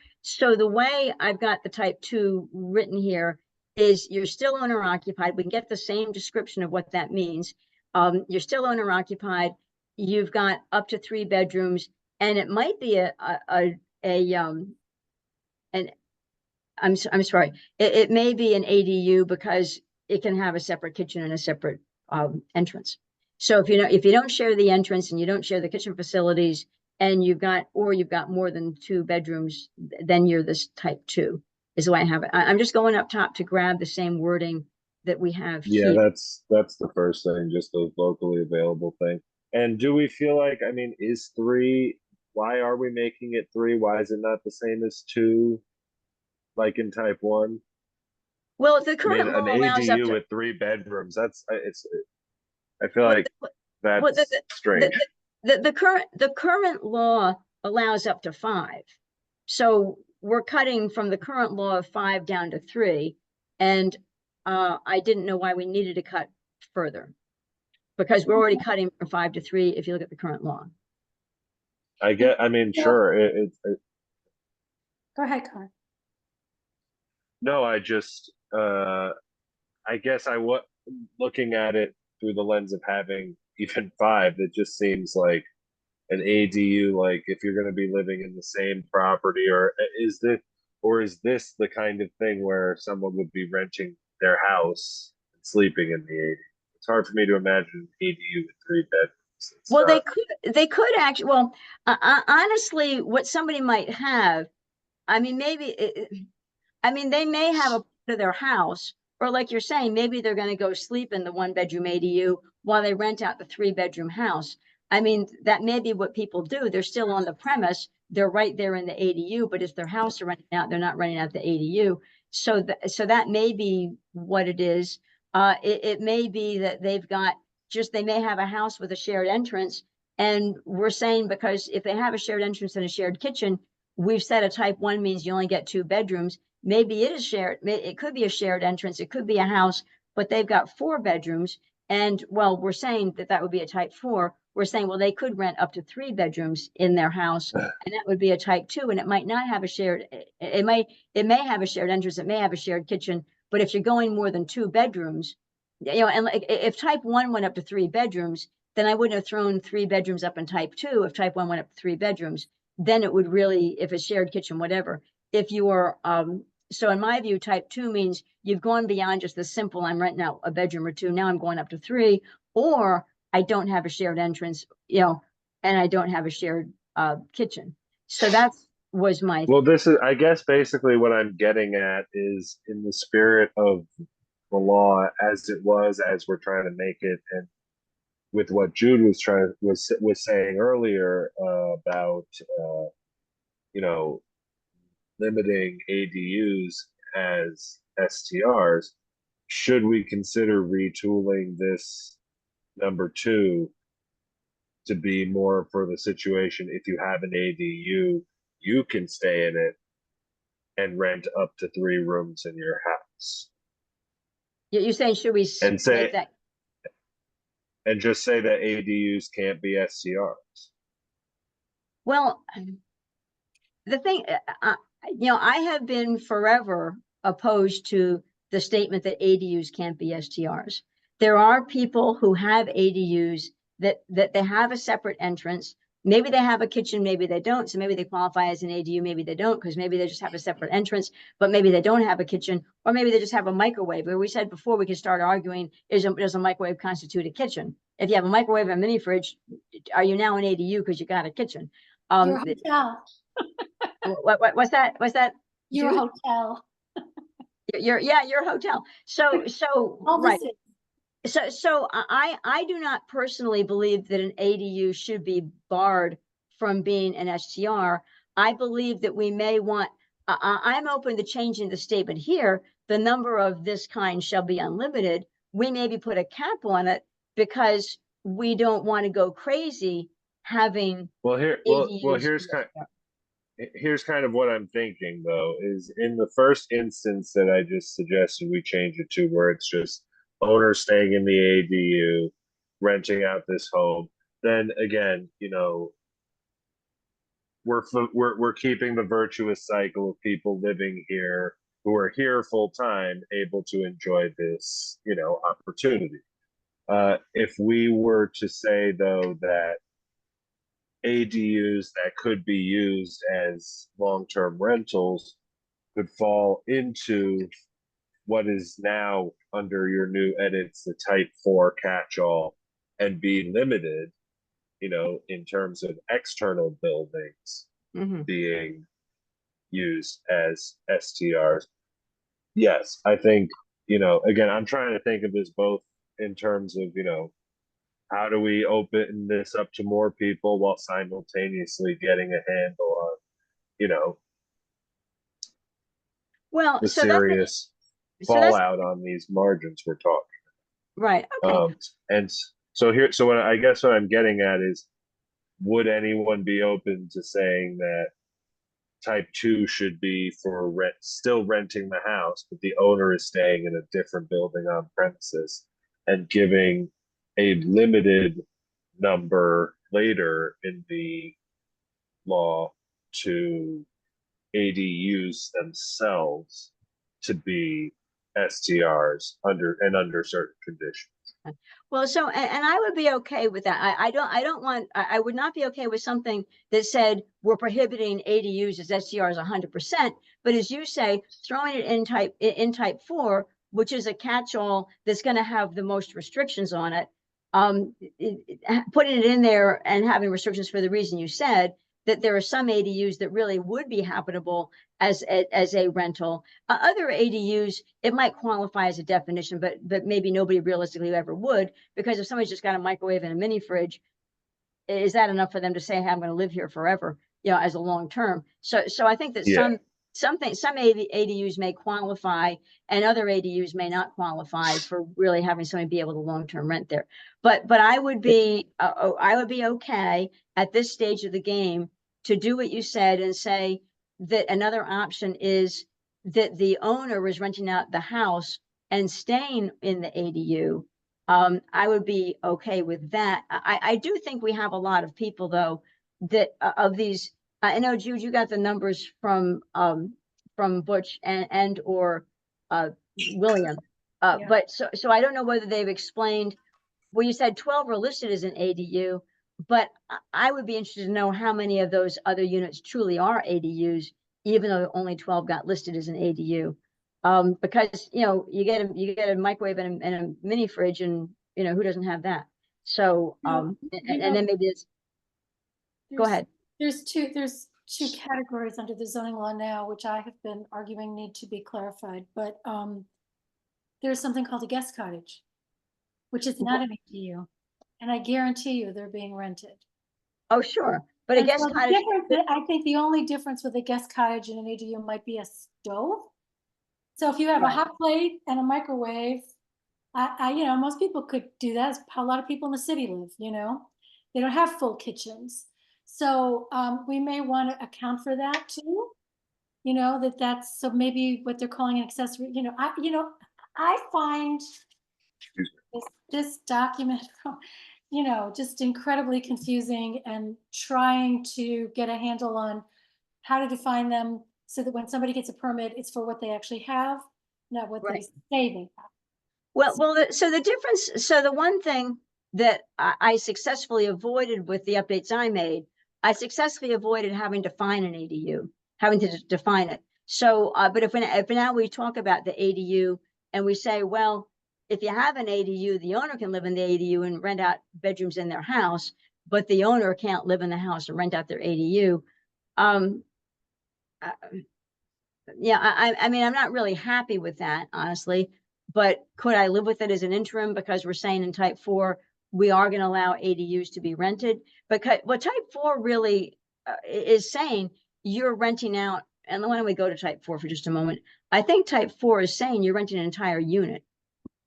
Speaker 1: the way I've got the type 2 written here is you're still owner occupied. We can get the same description of what that means. You're still owner occupied. You've got up to 3 bedrooms, and it might be I'm sorry. It may be an ADU because it can have a separate kitchen and a separate entrance. So if you don't share the entrance and you don't share the kitchen facilities, and you've got more than 2 bedrooms, then you're this type 2 is the way I have it. I'm just going up top to grab the same wording that we have
Speaker 2: Yeah,
Speaker 1: here.
Speaker 2: that's the first thing, just the locally available thing. And do we feel like, I mean, is 3? Why are we making it 3? Why is it not the same as 2? Like in type 1?
Speaker 1: Well, the
Speaker 2: I mean,
Speaker 1: current
Speaker 2: an
Speaker 1: law allows up
Speaker 2: ADU
Speaker 1: to,
Speaker 2: with 3 bedrooms. I feel
Speaker 1: well,
Speaker 2: like
Speaker 1: well,
Speaker 2: that's strange.
Speaker 1: the current law allows up to 5. So we're cutting from the current law of 5 down to 3. And I didn't know why we needed to cut further because we're already cutting from 5 to 3 if you look at the current law.
Speaker 2: I mean, sure.
Speaker 3: Go ahead, Connor.
Speaker 2: No, I guess I was looking at it through the lens of having even 5. It just seems like an ADU, like if you're going to be living in the same property, or is this the kind of thing where someone would be renting their house and sleeping in the ADU? It's hard for me to imagine an ADU with 3 bedrooms.
Speaker 1: Well, they could actually, well, honestly, what somebody might have, I mean, they may have a part of their house, or like you're saying, maybe they're going to go sleep in the 1-bedroom ADU while they rent out the 3-bedroom house. I mean, that may be what people do. They're still on the premise, they're right there in the ADU, but it's their house they're renting out, they're not renting out the ADU. So that may be what it is. It may be that they've got they may have a house with a shared entrance. And we're saying, because if they have a shared entrance and a shared kitchen, we've said a type 1 means you only get 2 bedrooms. Maybe it is shared. It could be a shared entrance. It could be a house, but they've got 4 bedrooms. And well, we're saying that would be a type 4. We're saying, well, they could rent up to 3 bedrooms in their house, and that would be a type 2. And it might not have a shared, it may have a shared entrance. It may have a shared kitchen. But if you're going more than 2 bedrooms, and like, if type 1 went up to 3 bedrooms, then I wouldn't have thrown 3 bedrooms up in type 2. If type 1 went up to 3 bedrooms, then it would really, if it's shared kitchen, whatever. If you are, so in my view, type 2 means you've gone beyond just the simple, I'm renting out a bedroom or 2. Now I'm going up to 3, or I don't have a shared entrance, and I don't have a shared kitchen. So was my.
Speaker 2: Well, this is, I guess, basically what I'm getting at is, in the spirit of the law as it was, as we're trying to make it, and with what Jude was saying earlier about limiting ADUs as STRs, should we consider retooling this number 2 to be more for the situation, if you have an ADU, you can stay in it and rent up to 3 rooms in your house?
Speaker 1: You're saying, should we
Speaker 2: And say
Speaker 1: make that?
Speaker 2: And just say that ADUs can't be STRs.
Speaker 1: Well, the thing, I have been forever opposed to the statement that ADUs can't be STRs. There are people who have ADUs that they have a separate entrance. Maybe they have a kitchen, maybe they don't. So maybe they qualify as an ADU, maybe they don't, because maybe they just have a separate entrance, but maybe they don't have a kitchen, or maybe they just have a microwave. But we said before we could start arguing, does a microwave constitute a kitchen? If you have a microwave and a mini fridge, are you now an ADU because you got a kitchen?
Speaker 3: Your hotel.
Speaker 1: What's that? What's that?
Speaker 3: Your hotel.
Speaker 1: Your hotel. So right. So I do not personally believe that an ADU should be barred from being an STR. I believe that we may want, I'm open to changing the statement here. The number of this kind shall be unlimited. We maybe put a cap on it because we don't want to go crazy having.
Speaker 2: Here's kind of what I'm thinking, though, is in the first instance that I just suggested we change it to, where it's just owner staying in the ADU, renting out this home. Then again, we're keeping the virtuous cycle of people living here who are here full time, able to enjoy this, opportunity. If we were to say, though, that ADUs that could be used as long-term rentals could fall into what is now, under your new edits, the type 4 catch-all, and be limited, in terms of external buildings being used as STRs. Yes, I think, again, I'm trying to think of this both in terms of, how do we open this up to more people while simultaneously getting a handle on,
Speaker 1: well,
Speaker 2: the serious fallout on these margins we're talking
Speaker 1: about. Right. Okay.
Speaker 2: And so what I guess what I'm getting at is, would anyone be open to saying that type 2 should be for still renting the house, but the owner is staying in a different building on premises, and giving a limited number later in the law to ADUs themselves to be STRs under certain conditions?
Speaker 1: Well, so, and I would be okay with that. I would not be okay with something that said we're prohibiting ADUs as STRs 100%. But as you say, throwing it in type 4, which is a catch-all that's going to have the most restrictions on it, putting it in there and having restrictions for the reason you said, that there are some ADUs that really would be habitable as a rental. Other ADUs, it might qualify as a definition, but maybe nobody realistically ever would, because if somebody's just got a microwave and a mini fridge, is that enough for them to say, hey, I'm going to live here forever? you know, as a long term. So I think that
Speaker 2: Yeah.
Speaker 1: some ADUs may qualify and other ADUs may not qualify for really having somebody be able to long-term rent there. But I would be okay at this stage of the game to do what you said and say that another option is that the owner is renting out the house and staying in the ADU. I would be okay with that. I do think we have a lot of people though that of these. I know, Jude, you got the numbers from Butch and or William.
Speaker 4: Yeah.
Speaker 1: But so I don't know whether they've explained. Well, you said 12 are listed as an ADU, but I would be interested to know how many of those other units truly are ADUs, even though only 12 got listed as an ADU. Because you know you get a microwave and a mini fridge, and you know who doesn't have that. So and then maybe it's go ahead.
Speaker 3: There's two categories under the zoning law now, which I have been arguing need to be clarified, but there's something called a guest cottage, which is not an ADU, and I guarantee you they're being rented.
Speaker 1: Oh, sure, but a
Speaker 3: And
Speaker 1: guest
Speaker 3: so the
Speaker 1: cottage.
Speaker 3: difference, I think the only difference with a guest cottage and an ADU might be a stove. So if you have a
Speaker 1: Right.
Speaker 3: hot plate and a microwave, you know, most people could do that. It's how a lot of people in the city live, you know, they don't have full kitchens. So we may want to account for that too, you know, that's, so maybe what they're calling an accessory, you know, I find this document, you know, just incredibly confusing, and trying to get a handle on how to define them so that when somebody gets a permit, it's for what they actually have, not what they
Speaker 1: Right.
Speaker 3: say they have.
Speaker 1: Well, so the difference, so the one thing that I successfully avoided with the updates I made, I successfully avoided having to define an ADU, having to define it. So, but if now we talk about the ADU and we say, well, if you have an ADU, the owner can live in the ADU and rent out bedrooms in their house, but the owner can't live in the house and rent out their ADU. Yeah, I mean, I'm not really happy with that, honestly, but could I live with it as an interim because we're saying in type 4, we are going to allow ADUs to be rented? Because what type 4 really is saying, you're renting out, and why don't we go to type 4 for just a moment? I think type 4 is saying you're renting an entire unit.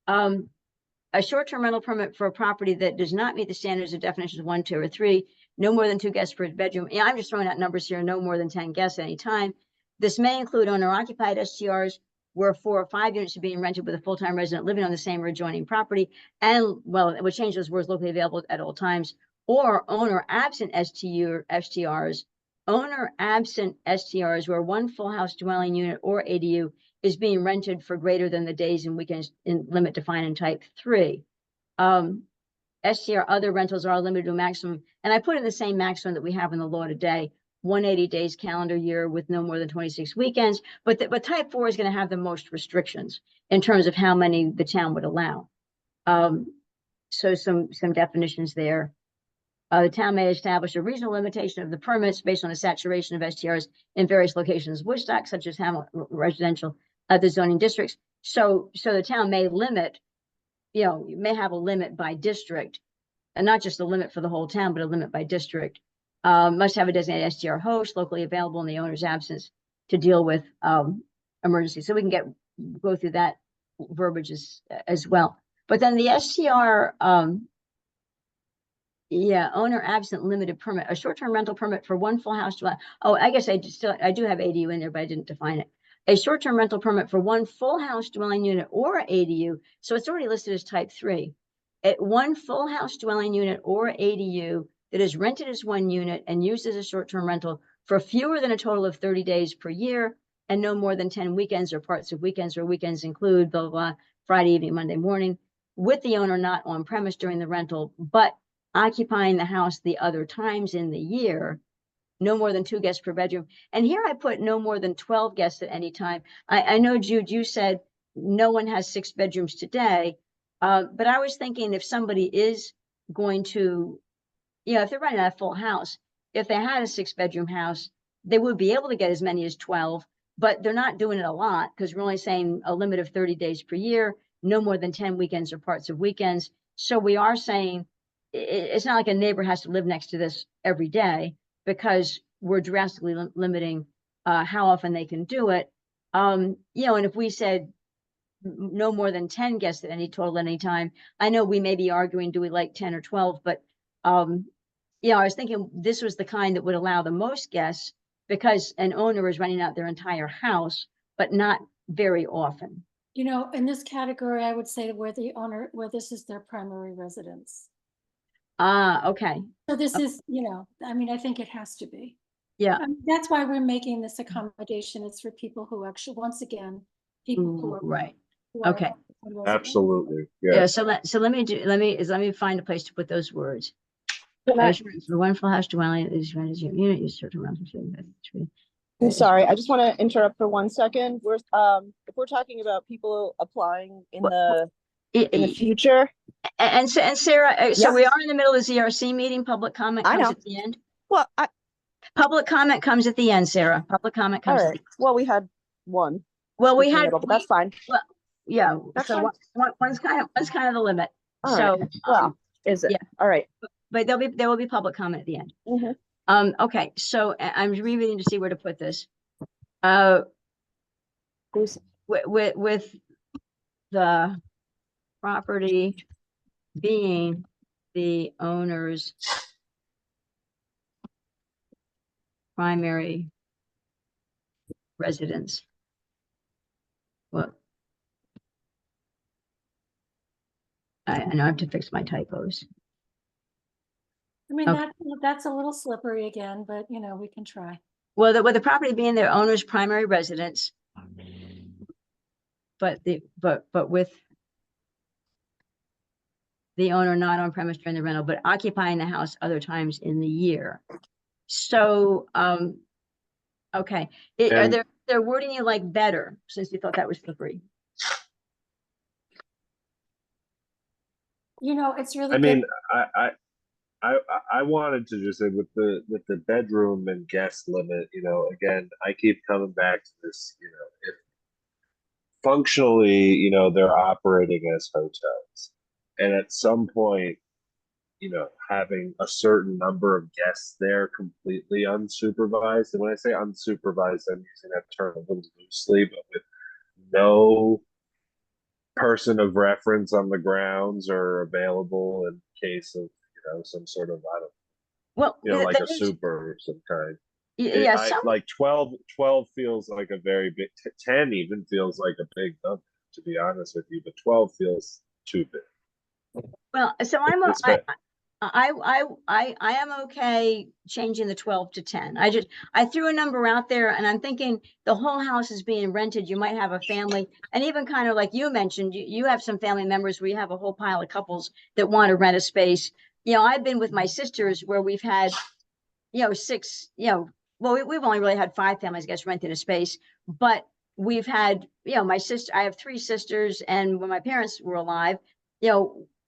Speaker 1: A short-term rental permit for a property that does not meet the standards of definitions 1, 2, or 3, no more than 2 guests per bedroom. Yeah, I'm just throwing out numbers here, no more than 10 guests at any time. This may include owner-occupied STRs where 4 or 5 units are being rented with a full-time resident living on the same or adjoining property, and, well, it would change those words, locally available at all times, or owner-absent STRs, owner-absent STRs where 1 full house dwelling unit or ADU is being rented for greater than the days and weekends in limit defined in type 3. STR other rentals are limited to a maximum, and I put in the same maximum that we have in the law today, 180 days calendar year with no more than 26 weekends. But type 4 is going to have the most restrictions in terms of how many the town would allow. So some definitions there. The town may establish a reasonable limitation of the permits based on the saturation of STRs in various locations of Woodstock, such as Hamlet residential, the zoning districts. So the town may limit, you know, you may have a limit by district, and not just a limit for the whole town, but a limit by district. Must have a designated STR host locally available in the owner's absence to deal with emergencies. So we can go through that verbiage as well. But then the STR, yeah, owner absent limited permit, a short-term rental permit for 1 full house. Oh, I guess I do have ADU in there, but I didn't define it. A short-term rental permit for 1 full house dwelling unit or ADU. So it's already listed as type 3. At 1 full house dwelling unit or ADU that is rented as 1 unit and used as a short-term rental for fewer than a total of 30 days per year and no more than 10 weekends or parts of weekends, or weekends include blah, blah, blah, Friday evening, Monday morning, with the owner not on premise during the rental, but occupying the house the other times in the year, no more than 2 guests per bedroom. And here I put no more than 12 guests at any time. I know, Jude, you said no one has 6 bedrooms today, but I was thinking if somebody is going to, you know, if they're running a full house, if they had a 6-bedroom house, they would be able to get as many as 12, but they're not doing it a lot because we're only saying a limit of 30 days per year, no more than 10 weekends or parts of weekends. So we are saying it's not like a neighbor has to live next to this every day, because we're drastically limiting how often they can do it. And if we said no more than 10 guests at any total at any time, I know we may be arguing, do we like 10 or 12, but I was thinking this was the kind that would allow the most guests because an owner is renting out their entire house, but not very often.
Speaker 3: In this category, I would say where this is their primary residence.
Speaker 1: Okay.
Speaker 3: So this is, I think it has to be.
Speaker 1: Yeah.
Speaker 3: That's why we're making this accommodation. It's for people who actually, once again, people who are.
Speaker 1: Right.
Speaker 3: who are
Speaker 1: Okay.
Speaker 3: residents.
Speaker 2: Absolutely.
Speaker 1: Yeah.
Speaker 2: Yeah.
Speaker 1: So let me find a place to put those words.
Speaker 5: Can I-
Speaker 1: The wonderful house dwelling is rented as your unit. You start around.
Speaker 5: I'm sorry, I just want to interrupt for 1 second. If we're talking about people applying in the future,
Speaker 1: And Sarah, so
Speaker 5: Yeah.
Speaker 1: we are in the middle of the ZRC meeting. Public comment
Speaker 5: I
Speaker 1: comes
Speaker 5: know.
Speaker 1: at the end.
Speaker 5: well,
Speaker 1: Public comment comes at the end, Sarah. Public comment
Speaker 5: all
Speaker 1: comes.
Speaker 5: right. Well, we had one.
Speaker 1: Well, we
Speaker 5: in the
Speaker 1: had,
Speaker 5: middle, but that's fine.
Speaker 1: yeah.
Speaker 5: That's
Speaker 1: So
Speaker 5: fine.
Speaker 1: one's kind of the limit.
Speaker 5: All
Speaker 1: So,
Speaker 5: right. Well, is it?
Speaker 1: yeah.
Speaker 5: All right.
Speaker 1: but there will be public comment at the end.
Speaker 5: Mhm.
Speaker 1: Okay. So I'm rereading to see where to put this.
Speaker 5: Who's-
Speaker 1: With the property being the owner's primary residence. Well, I know I have to fix my typos.
Speaker 3: I mean,
Speaker 1: Okay.
Speaker 3: that's a little slippery again, but we can try.
Speaker 1: Well, with the property being their owner's primary residence, but with the owner not on premise during the rental, but occupying the house other times in the year. So, okay, are
Speaker 2: And-
Speaker 1: they're wording it like better since you thought that was slippery?
Speaker 3: It's really.
Speaker 2: I
Speaker 3: good.
Speaker 2: mean, I wanted to just say with the bedroom and guest limit, again, I keep coming back to this, if functionally, they're operating as hotels. And at some point, having a certain number of guests there completely unsupervised. And when I say unsupervised, I'm using that term a little loosely, but with no person of reference on the grounds or available in case of, some sort of, I don't
Speaker 1: Well,
Speaker 2: like a super of some kind.
Speaker 1: yeah,
Speaker 2: Like 12 feels like a very big, 10 even feels like a big number, to be honest with you, but 12 feels too big.
Speaker 1: well, so
Speaker 2: It's bad.
Speaker 1: I am okay changing the 12 to 10. I threw a number out there and I'm thinking the whole house is being rented. You might have a family, and even kind of like you mentioned, you have some family members where you have a whole pile of couples that want to rent a space. I've been with my sisters where we've had, 6, well, we've only really had 5 families, I guess, renting a space, but we've had, I have 3 sisters, and when my parents were alive,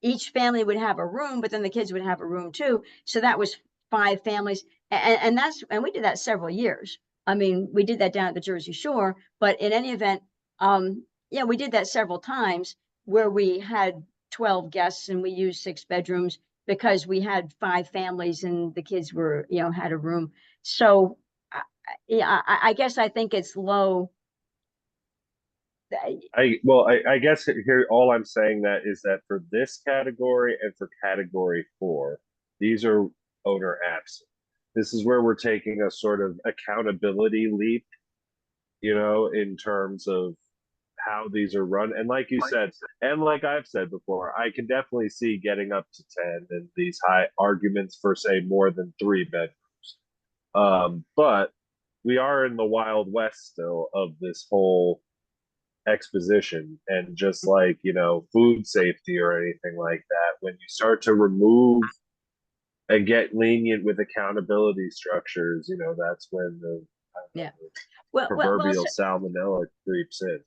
Speaker 1: each family would have a room, but then the kids would have a room too. So that was 5 families. And we did that several years. I mean, we did that down at the Jersey Shore, but in any event, we did that several times where we had 12 guests and we used 6 bedrooms because we had 5 families and the kids were, had a room. So I guess I think it's low.
Speaker 2: I guess here all I'm saying that is that for this category and for category 4, these are owner absent. This is where we're taking a sort of accountability leap, in terms of how these are run. And like you said, and like I've said before, I can definitely see getting up to 10 and these high arguments for say more than 3 bedrooms. But we are in the Wild West still of this whole exposition, and just like food safety or anything like that, when you start to remove and get lenient with accountability structures, that's when the proverbial salmonella creeps in.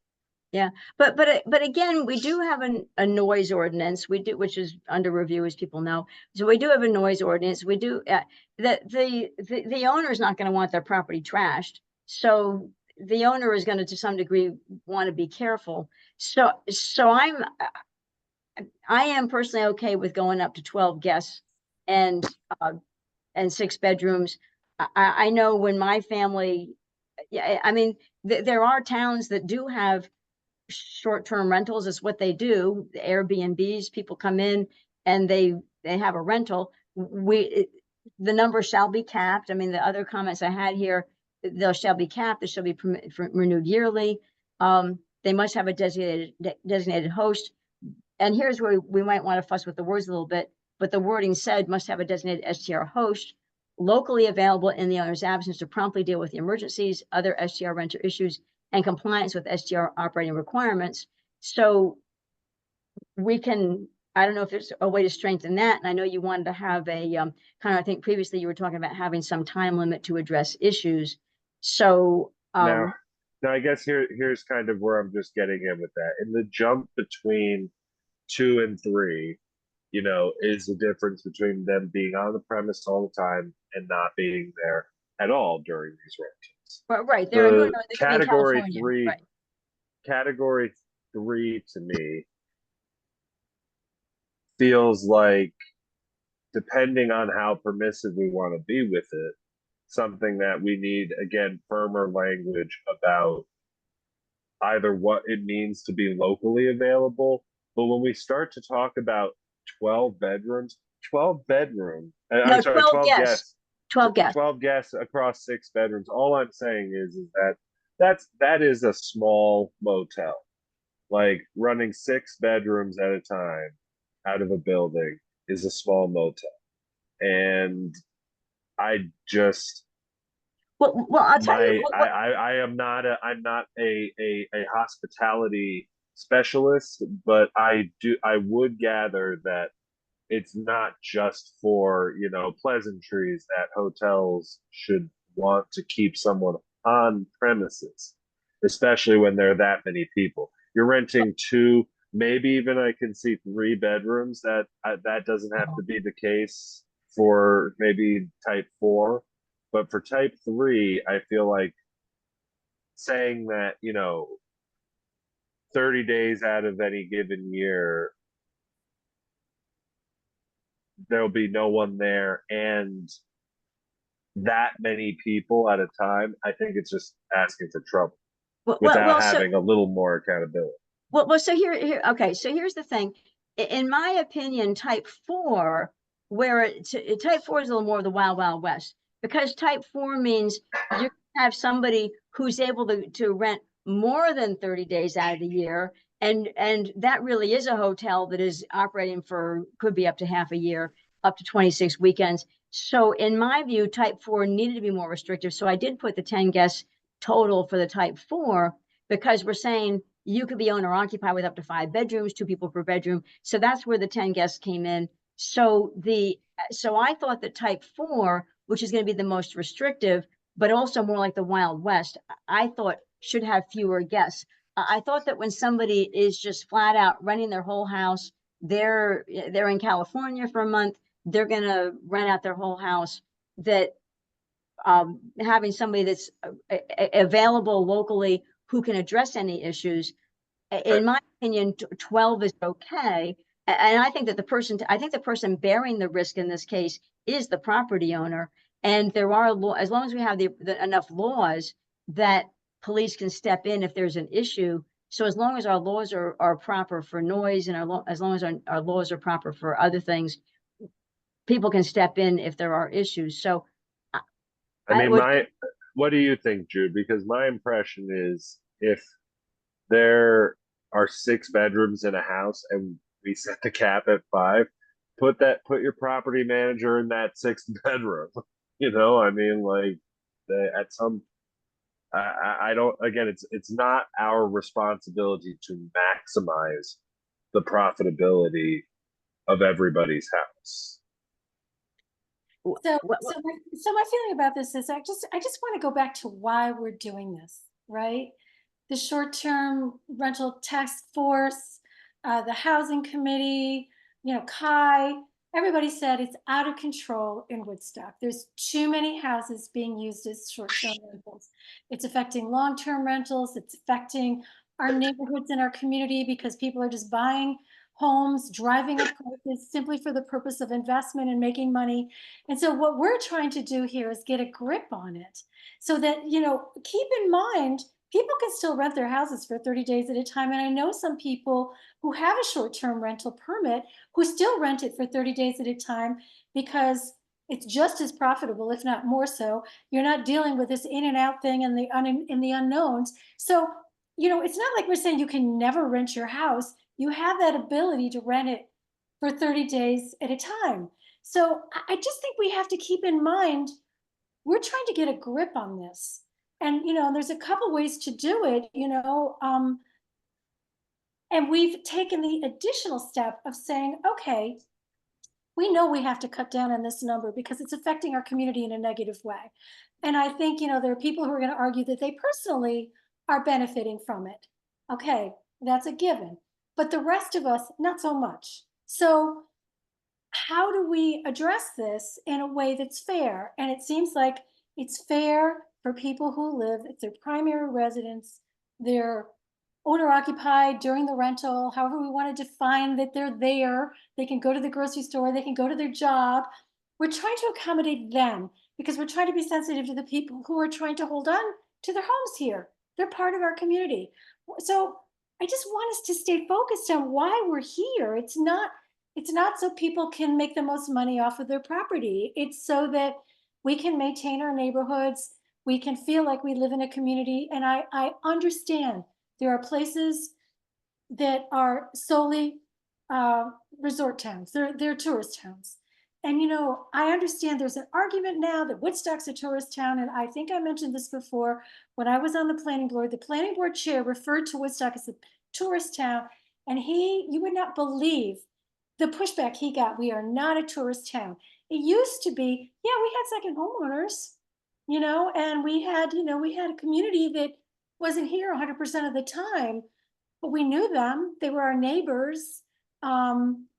Speaker 1: Yeah, but again, we do have a noise ordinance. We do, which is under review, as people know. So we do have a noise ordinance. We do the owner is not going to want their property trashed. So the owner is going to some degree want to be careful. So I am personally okay with going up to 12 guests and 6 bedrooms. I know when my family, yeah, I mean, there are towns that do have short-term rentals. Is what they do. The Airbnbs, people come in and they have a rental. The number shall be capped. I mean, the other comments I had here, they shall be capped. They shall be renewed yearly. They must have a designated host. And here's where we might want to fuss with the words a little bit, but the wording said must have a designated STR host locally available in the owner's absence to promptly deal with the emergencies, other STR renter issues, and compliance with STR operating requirements. So we can, I don't know if there's a way to strengthen that. And I know you wanted to have a kind of, I think previously you were talking about having some time limit to address issues. So
Speaker 2: Now, I guess here's kind of where I'm just getting in with that. In the jump between 2 and 3, you know, is the difference between them being on the premise all the time and not being there at all during these rentals.
Speaker 1: right, they're
Speaker 2: The
Speaker 1: they could be in
Speaker 2: category
Speaker 1: California,
Speaker 2: 3,
Speaker 1: right.
Speaker 2: category 3 to me feels like, depending on how permissive we want to be with it, something that we need, again, firmer language about either what it means to be locally available. But when we start to talk about 12 bedrooms, 12 bedroom,
Speaker 1: No,
Speaker 2: I'm sorry, 12 guests,
Speaker 1: 12 guests.
Speaker 2: 12 guests across 6 bedrooms. All I'm saying is that is a small motel. Like, running 6 bedrooms at a time out of a building is a small motel. And I just,
Speaker 1: Well, I'll tell you.
Speaker 2: I'm not a hospitality specialist, but I would gather that it's not just for, you know, pleasantries that hotels should want to keep someone on premises, especially when there are that many people. You're renting 2, maybe even I can see 3 bedrooms. That doesn't have to be the case for maybe type 4, but for type 3, I feel like saying that, you know, 30 days out of any given year there'll be no one there and that many people at a time, I think it's just asking for trouble without having a little more accountability.
Speaker 1: So here, okay. So here's the thing. In my opinion, type 4, where type 4 is a little more of the wild, wild west, because type 4 means you have somebody who's able to rent more than 30 days out of the year. And that really is a hotel that is operating for, could be up to half a year, up to 26 weekends. So in my view, type 4 needed to be more restrictive. So I did put the 10 guests total for the type 4, because we're saying you could be owner occupied with up to 5 bedrooms, 2 people per bedroom. So that's where the 10 guests came in. So I thought that type 4, which is going to be the most restrictive, but also more like the Wild West, I thought should have fewer guests. I thought that when somebody is just flat out renting their whole house, they're in California for a month, they're going to rent out their whole house, that having somebody that's available locally who can address any issues, in my opinion, 12 is okay. And I think that the person bearing the risk in this case is the property owner. And there are as long as we have enough laws that police can step in if there's an issue. So as long as our laws are proper for noise, and as long as our laws are proper for other things, people can step in if there are issues. So
Speaker 2: what do you think, Jude? Because my impression is, if there are 6 bedrooms in a house and we set the cap at 5, put your property manager in that 6th bedroom. You know, I mean, like, at some, I don't, again, it's not our responsibility to maximize the profitability of everybody's house.
Speaker 3: So my feeling about this is I just want to go back to why we're doing this, right? The short-term rental task force, the housing committee, you know, Kai, everybody said it's out of control in Woodstock. There's too many houses being used as short-term rentals. It's affecting long-term rentals. It's affecting our neighborhoods in our community, because people are just buying homes, driving up prices simply for the purpose of investment and making money. And so what we're trying to do here is get a grip on it so that, you know, keep in mind, people can still rent their houses for 30 days at a time. And I know some people who have a short-term rental permit who still rent it for 30 days at a time because it's just as profitable, if not more so. You're not dealing with this in and out thing and the unknowns. So, you know, it's not like we're saying you can never rent your house. You have that ability to rent it for 30 days at a time. So I just think we have to keep in mind, we're trying to get a grip on this. And, you know, there's a couple ways to do it, you know, and we've taken the additional step of saying, okay, we know we have to cut down on this number because it's affecting our community in a negative way. And I think, you know, there are people who are going to argue that they personally are benefiting from it. Okay, that's a given. But the rest of us, not so much. So how do we address this in a way that's fair? And it seems like it's fair for people who live, it's their primary residence, they're owner occupied during the rental, however we want to define that they're there. They can go to the grocery store, they can go to their job. We're trying to accommodate them because we're trying to be sensitive to the people who are trying to hold on to their homes here. They're part of our community. So I just want us to stay focused on why we're here. It's not so people can make the most money off of their property. It's so that we can maintain our neighborhoods. We can feel like we live in a community. And I understand there are places that are solely resort towns. They're tourist towns. And, you know, I understand there's an argument now that Woodstock's a tourist town. And I think I mentioned this before when I was on the planning board chair referred to Woodstock as a tourist town. And you would not believe the pushback he got. We are not a tourist town. It used to be, yeah, we had second homeowners, you know, and we had a community that wasn't here 100% of the time, but we knew them. They were our neighbors.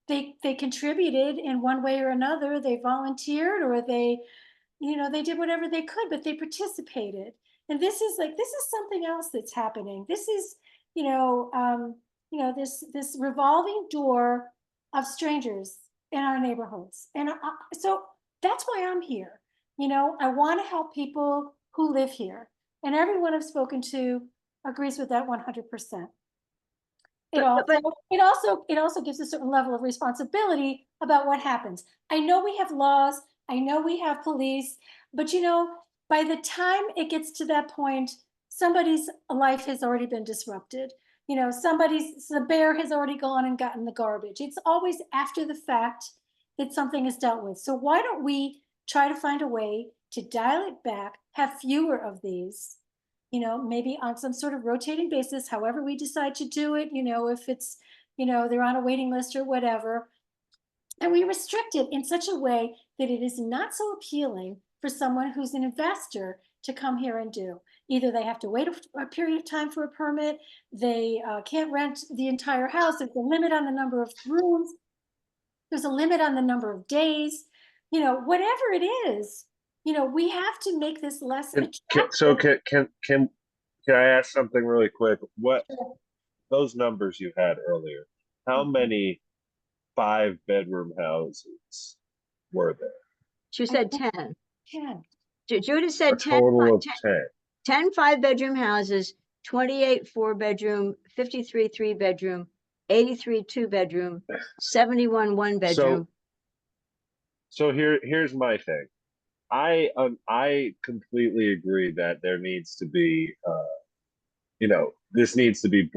Speaker 3: They contributed in one way or another. They volunteered or they did whatever they could, but they participated. And this is something else that's happening. This is, this revolving door of strangers in our neighborhoods. And so that's why I'm here. You know, I want to help people who live here. And everyone I've spoken to agrees with that 100%. It also gives a certain level of responsibility about what happens. I know we have laws, I know we have police, but you know, by the time it gets to that point, somebody's life has already been disrupted. You know, the bear has already gone and gotten the garbage. It's always after the fact that something is dealt with. So why don't we try to find a way to dial it back, have fewer of these, you know, maybe on some sort of rotating basis, however we decide to do it, you know, if it's, you know, they're on a waiting list or whatever. And we restrict it in such a way that it is not so appealing for someone who's an investor to come here and do. Either they have to wait a period of time for a permit, they can't rent the entire house, there's a limit on the number of rooms, there's a limit on the number of days, you know, whatever it is, you know, we have to make this less attractive.
Speaker 2: So can I ask something really quick? What those numbers you had earlier, how many 5-bedroom houses were there?
Speaker 1: She said 10.
Speaker 3: 10.
Speaker 1: Judith said
Speaker 2: A
Speaker 1: 10.
Speaker 2: total of 10.
Speaker 1: 10 5-bedroom houses, 28 4-bedroom, 53 3-bedroom, 83 2-bedroom, 71 1-bedroom.
Speaker 2: So here's my thing. I completely agree that there needs to be this needs to be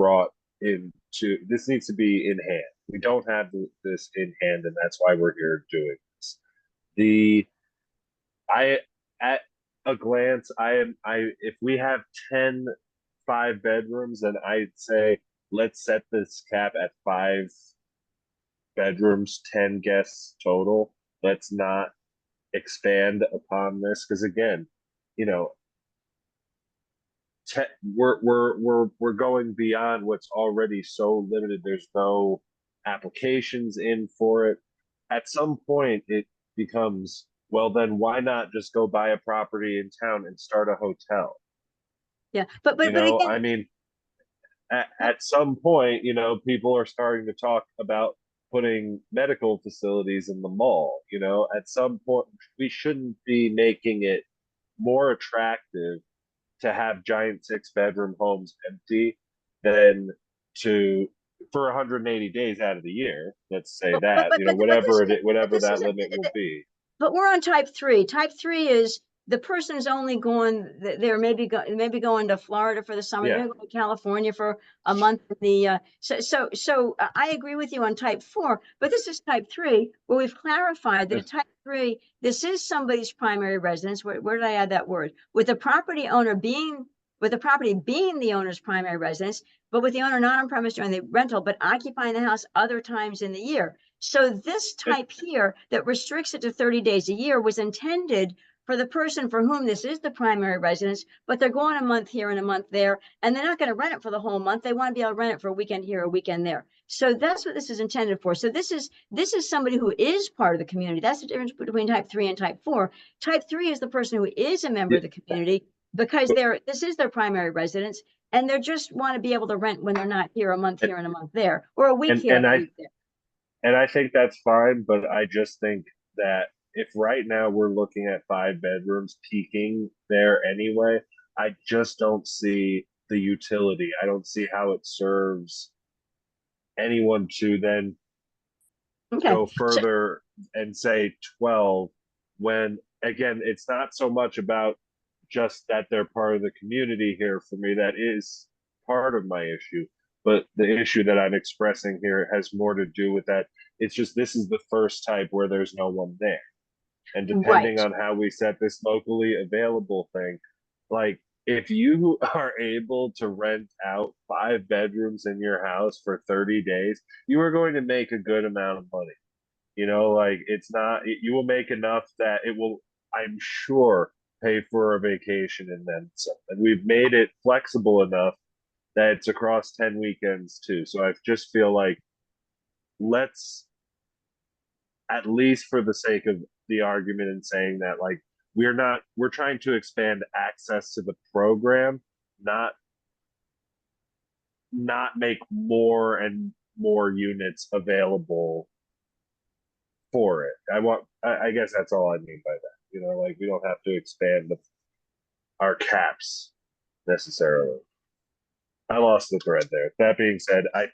Speaker 2: this needs to be in hand. We don't have this in hand, and that's why we're here doing this. At a glance, if we have 10 5-bedrooms, then I'd say let's set this cap at 5 bedrooms, 10 guests total. Let's not expand upon this, because again, you know, we're going beyond what's already so limited. There's no applications in for it. At some point, it becomes, well, then why not just go buy a property in town and start a hotel?
Speaker 1: Yeah, but
Speaker 2: again,
Speaker 1: I mean,
Speaker 2: at some point, you know, people are starting to talk about putting medical facilities in the mall. You know, at some point, we shouldn't be making it more attractive to have giant 6-bedroom homes empty than to for 180 days out of the year. Let's say that, you know, whatever
Speaker 1: this
Speaker 2: that
Speaker 1: isn't,
Speaker 2: limit will be.
Speaker 1: but we're on type 3. Type 3 is the person's only going, they're maybe going to Florida for the summer,
Speaker 2: Yeah.
Speaker 1: they're going to California for a month. So I agree with you on type 4, but this is type 3, where we've clarified that at type 3, this is somebody's primary residence. Where did I add that word? With the property being the owner's primary residence, but with the owner not on premise during the rental, but occupying the house other times in the year. So this type here that restricts it to 30 days a year was intended for the person for whom this is the primary residence, but they're going a month here and a month there, and they're not going to rent it for the whole month. They want to be able to rent it for a weekend here, a weekend there. So that's what this is intended for. So this is somebody who is part of the community. That's the difference between type 3 and type 4. Type 3 is the person who is a member of the community because this is their primary residence, and they just want to be able to rent when they're not here, a month here and a month there, or a week here and a week there.
Speaker 2: And I think that's fine, but I just think that if right now we're looking at 5 bedrooms peaking there anyway, I just don't see the utility. I don't see how it serves anyone to then go further and say 12 when, again, it's not so much about just that they're part of the community here. For me, that is part of my issue, but the issue that I'm expressing here has more to do with that. It's just, this is the first type where there's no one there. And depending on how we set this locally available thing, like if you are able to rent out 5 bedrooms in your house for 30 days, you are going to make a good amount of money. You know, like you will make enough that it will, I'm sure, pay for a vacation and then some. And we've made it flexible enough that it's across 10 weekends too. So I just feel like let's, at least for the sake of the argument and saying that, like, we're trying to expand access to the program, not make more and more units available for it. I guess that's all I mean by that. You know, like, we don't have to expand our caps necessarily. I lost the thread there. That being said, I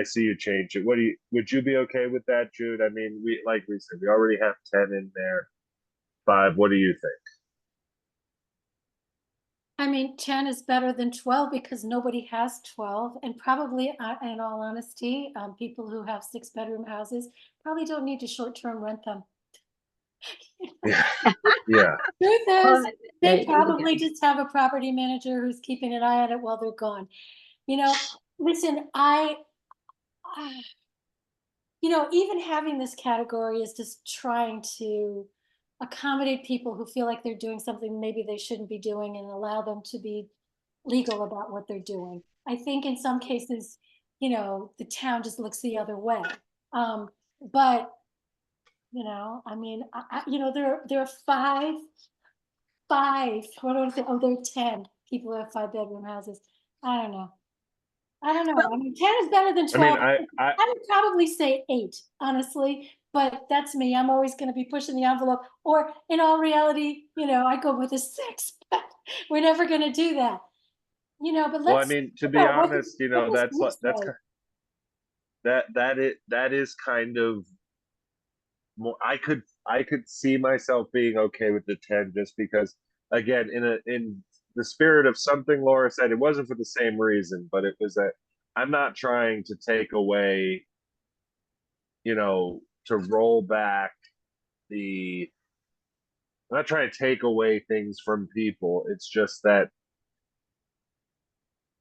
Speaker 2: see you change it. Would you be okay with that, Jude? I mean, like we said, we already have 10 in there. 5. What do you think?
Speaker 3: I mean, 10 is better than 12 because nobody has 12. And probably, in all honesty, people who have 6-bedroom houses probably don't need to short-term rent them.
Speaker 2: Yeah. Yeah.
Speaker 3: Truth is, they probably just have a property manager who's keeping an eye on it while they're gone. You know, listen, you know, even having this category is just trying to accommodate people who feel like they're doing something maybe they shouldn't be doing and allow them to be legal about what they're doing. I think in some cases, you know, the town just looks the other way. But, you know, I mean, you know, there are five, what do I say? Oh, there are 10 people who have 5-bedroom houses. I don't know. I mean, 10 is better than 12.
Speaker 2: I mean,
Speaker 3: I would probably say 8, honestly, but that's me. I'm always going to be pushing the envelope. Or in all reality, you know, I go with a 6, but we're never going to do that. You know, but let's.
Speaker 2: Well, I mean, to be honest, you know, that is kind of more. I could see myself being okay with the 10 just because, again, in the spirit of something Laura said, it wasn't for the same reason, but it was that I'm not trying to take away, you know, to roll back I'm not trying to take away things from people. It's just that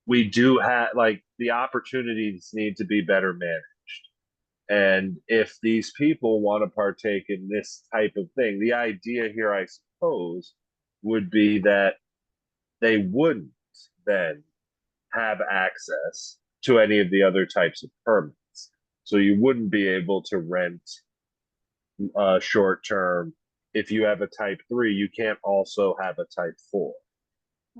Speaker 2: we do have, like, the opportunities need to be better managed. And if these people want to partake in this type of thing, the idea here, I suppose, would be that they wouldn't then have access to any of the other types of permits. So you wouldn't be able to rent short term. If you have a type 3, you can't also have a type 4.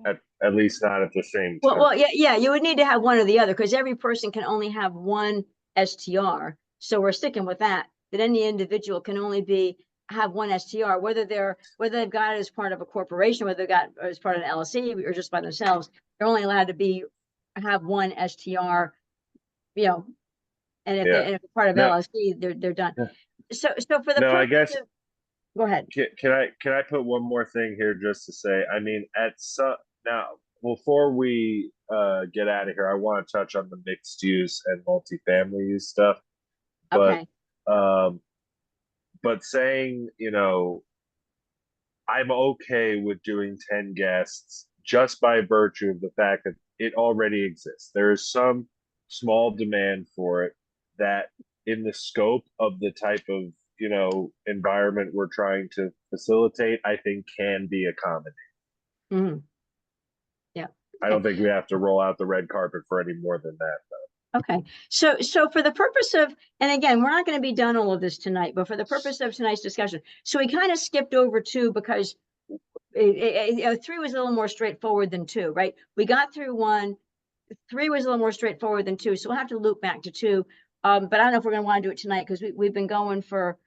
Speaker 2: At least not at the same time.
Speaker 1: Well, yeah, you would need to have one or the other because every person can only have one STR. So we're sticking with that any individual can only have one STR, whether they've got it as part of a corporation, whether they've got it as part of an LLC or just by themselves, they're only allowed to have one STR, you know, and if
Speaker 2: Yeah.
Speaker 1: they're part of
Speaker 2: No.
Speaker 1: LLC, they're done.
Speaker 2: Yeah.
Speaker 1: So for the
Speaker 2: No, I
Speaker 1: purpose
Speaker 2: guess
Speaker 1: of, go ahead.
Speaker 2: can I put one more thing here just to say, I mean, now before we get out of here, I want to touch on the mixed use and multifamily use stuff. But
Speaker 1: Okay.
Speaker 2: but saying, I'm okay with doing 10 guests just by virtue of the fact that it already exists. There is some small demand for it that in the scope of the type of, environment we're trying to facilitate, I think can be accommodated.
Speaker 1: Mm-hmm. Yeah.
Speaker 2: I don't think we have to roll out the red carpet for any more than that, though.
Speaker 1: Okay. So for the purpose of, and again, we're not going to be done all of this tonight, but for the purpose of tonight's discussion, so we kind of skipped over 2 because 3 was a little more straightforward than 2, right? We got through 1. 3 was a little more straightforward than 2, so we'll have to loop back to 2. But I don't know if we're going to want to do it tonight because we've been going for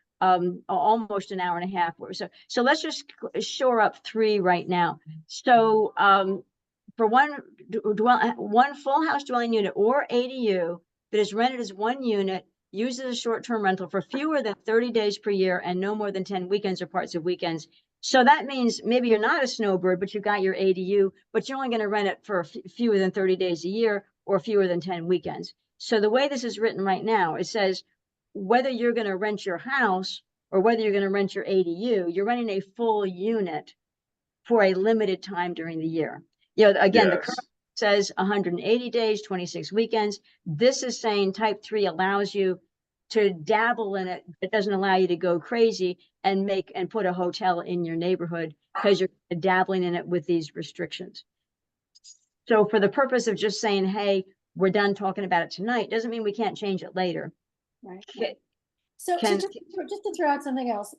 Speaker 1: almost an hour and a half. So let's just shore up 3 right now. So for one full house dwelling unit or ADU that is rented as 1 unit, used as a short-term rental for fewer than 30 days per year and no more than 10 weekends or parts of weekends. So that means maybe you're not a snowbird, but you got your ADU, but you're only going to rent it for fewer than 30 days a year or fewer than 10 weekends. So the way this is written right now, it says whether you're going to rent your house or whether you're going to rent your ADU, you're renting a full unit for a limited time during the year. Again, the current says 180 days, 26 weekends. This is saying type 3 allows you to dabble in it. It doesn't allow you to go crazy and put a hotel in your neighborhood because you're dabbling in it with these restrictions. So for the purpose of just saying, hey, we're done talking about it tonight, doesn't mean we can't change it later.
Speaker 3: Right. So just to throw out something else,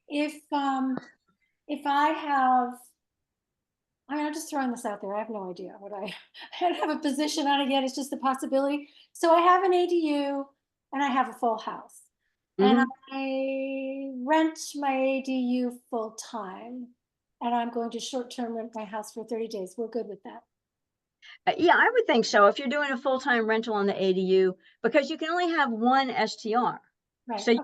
Speaker 3: if I have, I'm just throwing this out there. I have no idea what I don't have a position on it yet. It's just a possibility. So I have an ADU and I have a full house, and I rent my ADU full time, and I'm going to short-term rent my house for 30 days. We're good with that.
Speaker 1: Yeah, I would think so. If you're doing a full-time rental on the ADU, because you can only have 1 STR.
Speaker 3: Right.
Speaker 1: So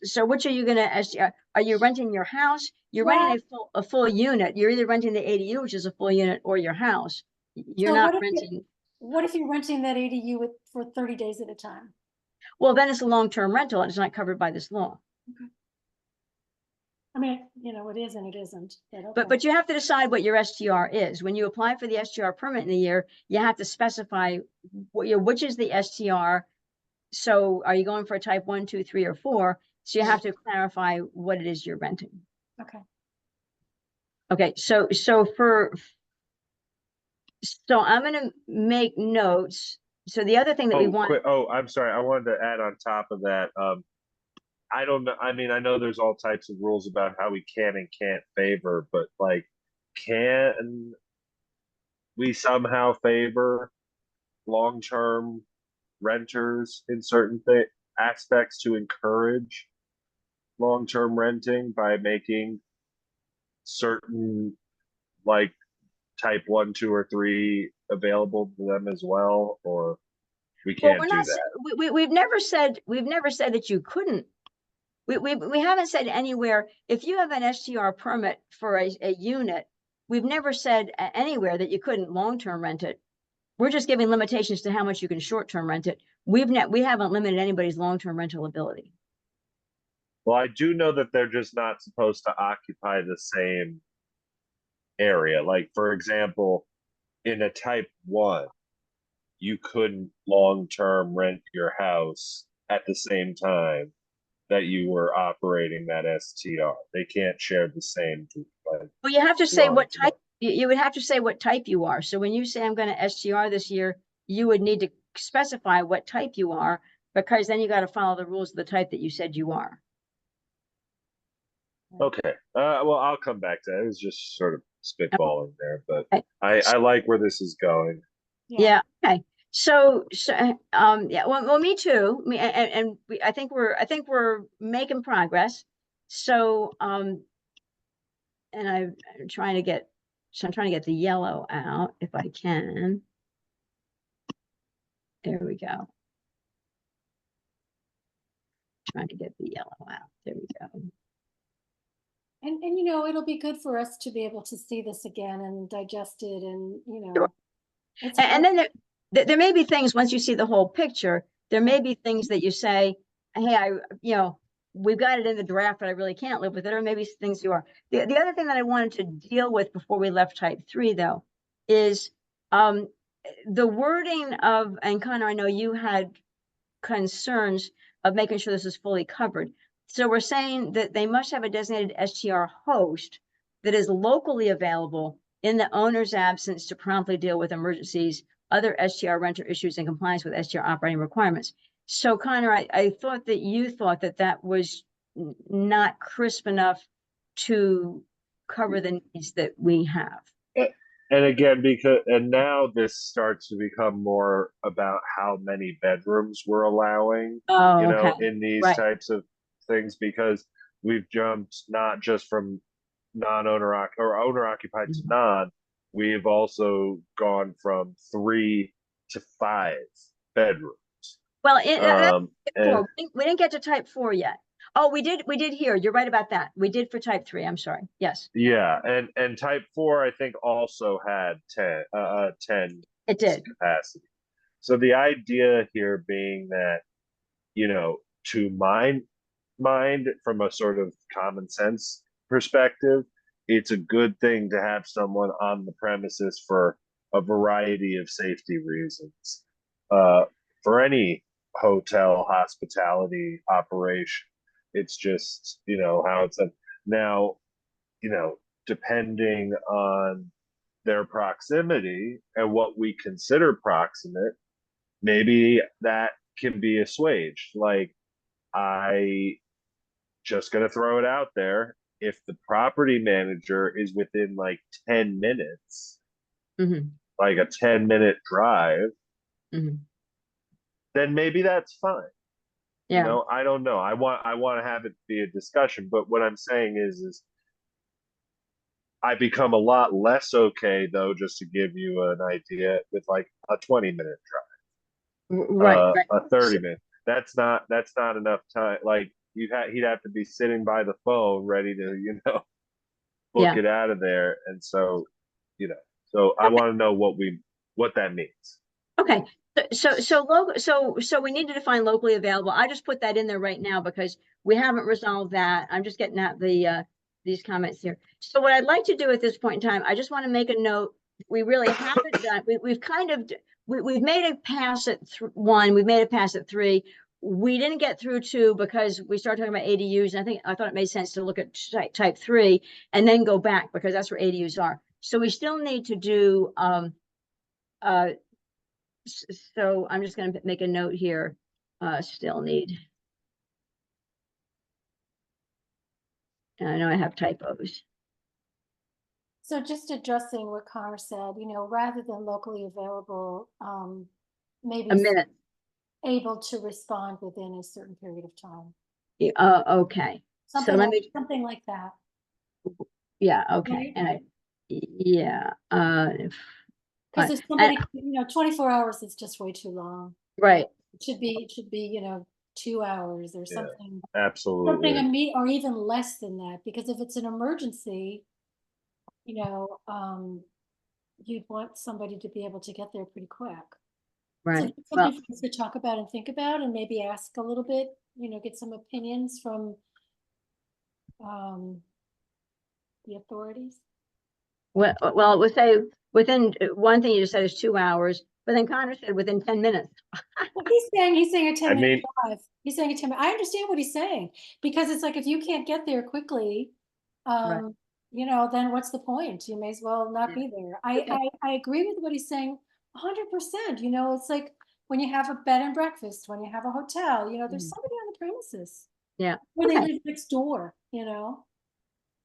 Speaker 1: so which are you going to STR? Are you renting your house? You're renting a full unit. You're either renting the ADU, which is a full unit, or your house. You're not renting.
Speaker 3: What if you're renting that ADU for 30 days at a time?
Speaker 1: Well, then it's a long-term rental and it's not covered by this law.
Speaker 3: Okay. I mean, it is and it isn't.
Speaker 1: But you have to decide what your STR is. When you apply for the STR permit in the year, you have to specify which is the STR. So are you going for a type 1, 2, 3, or 4? So you have to clarify what it is you're renting.
Speaker 3: Okay.
Speaker 1: Okay. So I'm going to make notes. So the other thing that we want.
Speaker 2: I'm sorry. I wanted to add on top of that. I don't know. I mean, I know there's all types of rules about how we can and can't favor, but can we somehow favor long-term renters in certain aspects to encourage long-term renting by making certain type 1, 2, or 3 available to them as well? Or we can't do that?
Speaker 1: We've never said that you couldn't. We haven't said anywhere, if you have an STR permit for a unit, we've never said anywhere that you couldn't long-term rent it. We're just giving limitations to how much you can short-term rent it. We haven't limited anybody's long-term rental ability.
Speaker 2: Well, I do know that they're just not supposed to occupy the same area. Like, for example, in a type 1, you couldn't long-term rent your house at the same time that you were operating that STR. They can't share the same.
Speaker 1: Well, you have to say what type. You would have to say what type you are. So when you say I'm going to STR this year, you would need to specify what type you are, because then you got to follow the rules of the type that you said you are.
Speaker 2: Okay. Well, I'll come back to that. It was just sort of spitballing there, but I like where this is going.
Speaker 1: Yeah. Okay. Yeah, well, me too. I think we're making progress. So, and I'm trying to get, the yellow out if I can. There we go. Trying to get the yellow out. There we go.
Speaker 3: And you know, it'll be good for us to be able to see this again and digest it and, you know.
Speaker 1: Sure.
Speaker 3: It's
Speaker 1: And then there may be things, once you see the whole picture, there may be things that you say, hey, we've got it in the draft, but I really can't live with it, or maybe things you are. The other thing that I wanted to deal with before we left type 3, though, is the wording of, and Connor, I know you had concerns of making sure this is fully covered. So we're saying that they must have a designated STR host that is locally available in the owner's absence to promptly deal with emergencies, other STR renter issues in compliance with STR operating requirements. So Connor, I thought that you thought that that was not crisp enough to cover the needs that we have.
Speaker 2: And again, and now this starts to become more about how many bedrooms we're allowing,
Speaker 1: Oh, okay.
Speaker 2: in these
Speaker 1: Right.
Speaker 2: types of things, because we've jumped not just from non-owner or owner occupied to non, we've also gone from 3 to 5 bedrooms.
Speaker 1: Well,
Speaker 2: And
Speaker 1: we didn't get to type 4 yet. Oh, we did here. You're right about that. We did for type 3. I'm sorry. Yes.
Speaker 2: yeah, and type 4 I think also had 10
Speaker 1: It did.
Speaker 2: capacity. So the idea here being that, to mind from a sort of common sense perspective, it's a good thing to have someone on the premises for a variety of safety reasons. For any hotel hospitality operation, it's just, how it's done. Now, depending on their proximity and what we consider proximate, maybe that can be assuaged. Like, I just gonna throw it out there. If the property manager is within like 10 minutes, like a 10-minute drive, then maybe that's fine.
Speaker 1: Yeah.
Speaker 2: I don't know. I want to have it be a discussion, but what I'm saying is I become a lot less okay, though, just to give you an idea, with like a 20-minute drive,
Speaker 1: Right.
Speaker 2: a 30-minute. That's not enough time. Like, he'd have to be sitting by the phone ready to, book it out of there. And so, so I want to know what that means.
Speaker 1: Okay. So we need to define locally available. I just put that in there right now because we haven't resolved that. I'm just getting at these comments here. So what I'd like to do at this point in time, I just want to make a note. We really haven't done. We've kind of we've made a pass at 1. We've made a pass at 3. We didn't get through 2 because we started talking about ADUs, and I thought it made sense to look at type 3 and then go back because that's where ADUs are. So we still need to do so I'm just going to make a note here. Still need. And I know I have typos.
Speaker 3: So just addressing what Connor said, rather than locally available, maybe
Speaker 1: A minute.
Speaker 3: able to respond within a certain period of time.
Speaker 1: Okay.
Speaker 3: Something like that.
Speaker 1: Yeah. Okay.
Speaker 3: Right?
Speaker 1: And yeah.
Speaker 3: Because if somebody, 24 hours is just way too long.
Speaker 1: Right.
Speaker 3: It should be 2 hours or something.
Speaker 2: Absolutely.
Speaker 3: Something or even less than that, because if it's an emergency, you'd want somebody to be able to get there pretty quick.
Speaker 1: Right.
Speaker 3: So something for us to talk about and think about, and maybe ask a little bit, get some opinions from the authorities.
Speaker 1: Well, we'll say within, one thing you just said is 2 hours, but then Connor said within 10 minutes.
Speaker 3: Well, he's saying a 10-minute drive. He's saying a 10 minute. I understand what he's saying, because it's like, if you can't get there quickly,
Speaker 1: Right.
Speaker 3: then what's the point? You may as well not be there. I agree with what he's saying 100%. It's like when you have a bed and breakfast, when you have a hotel, there's somebody on the premises.
Speaker 1: Yeah.
Speaker 3: Or they live next door,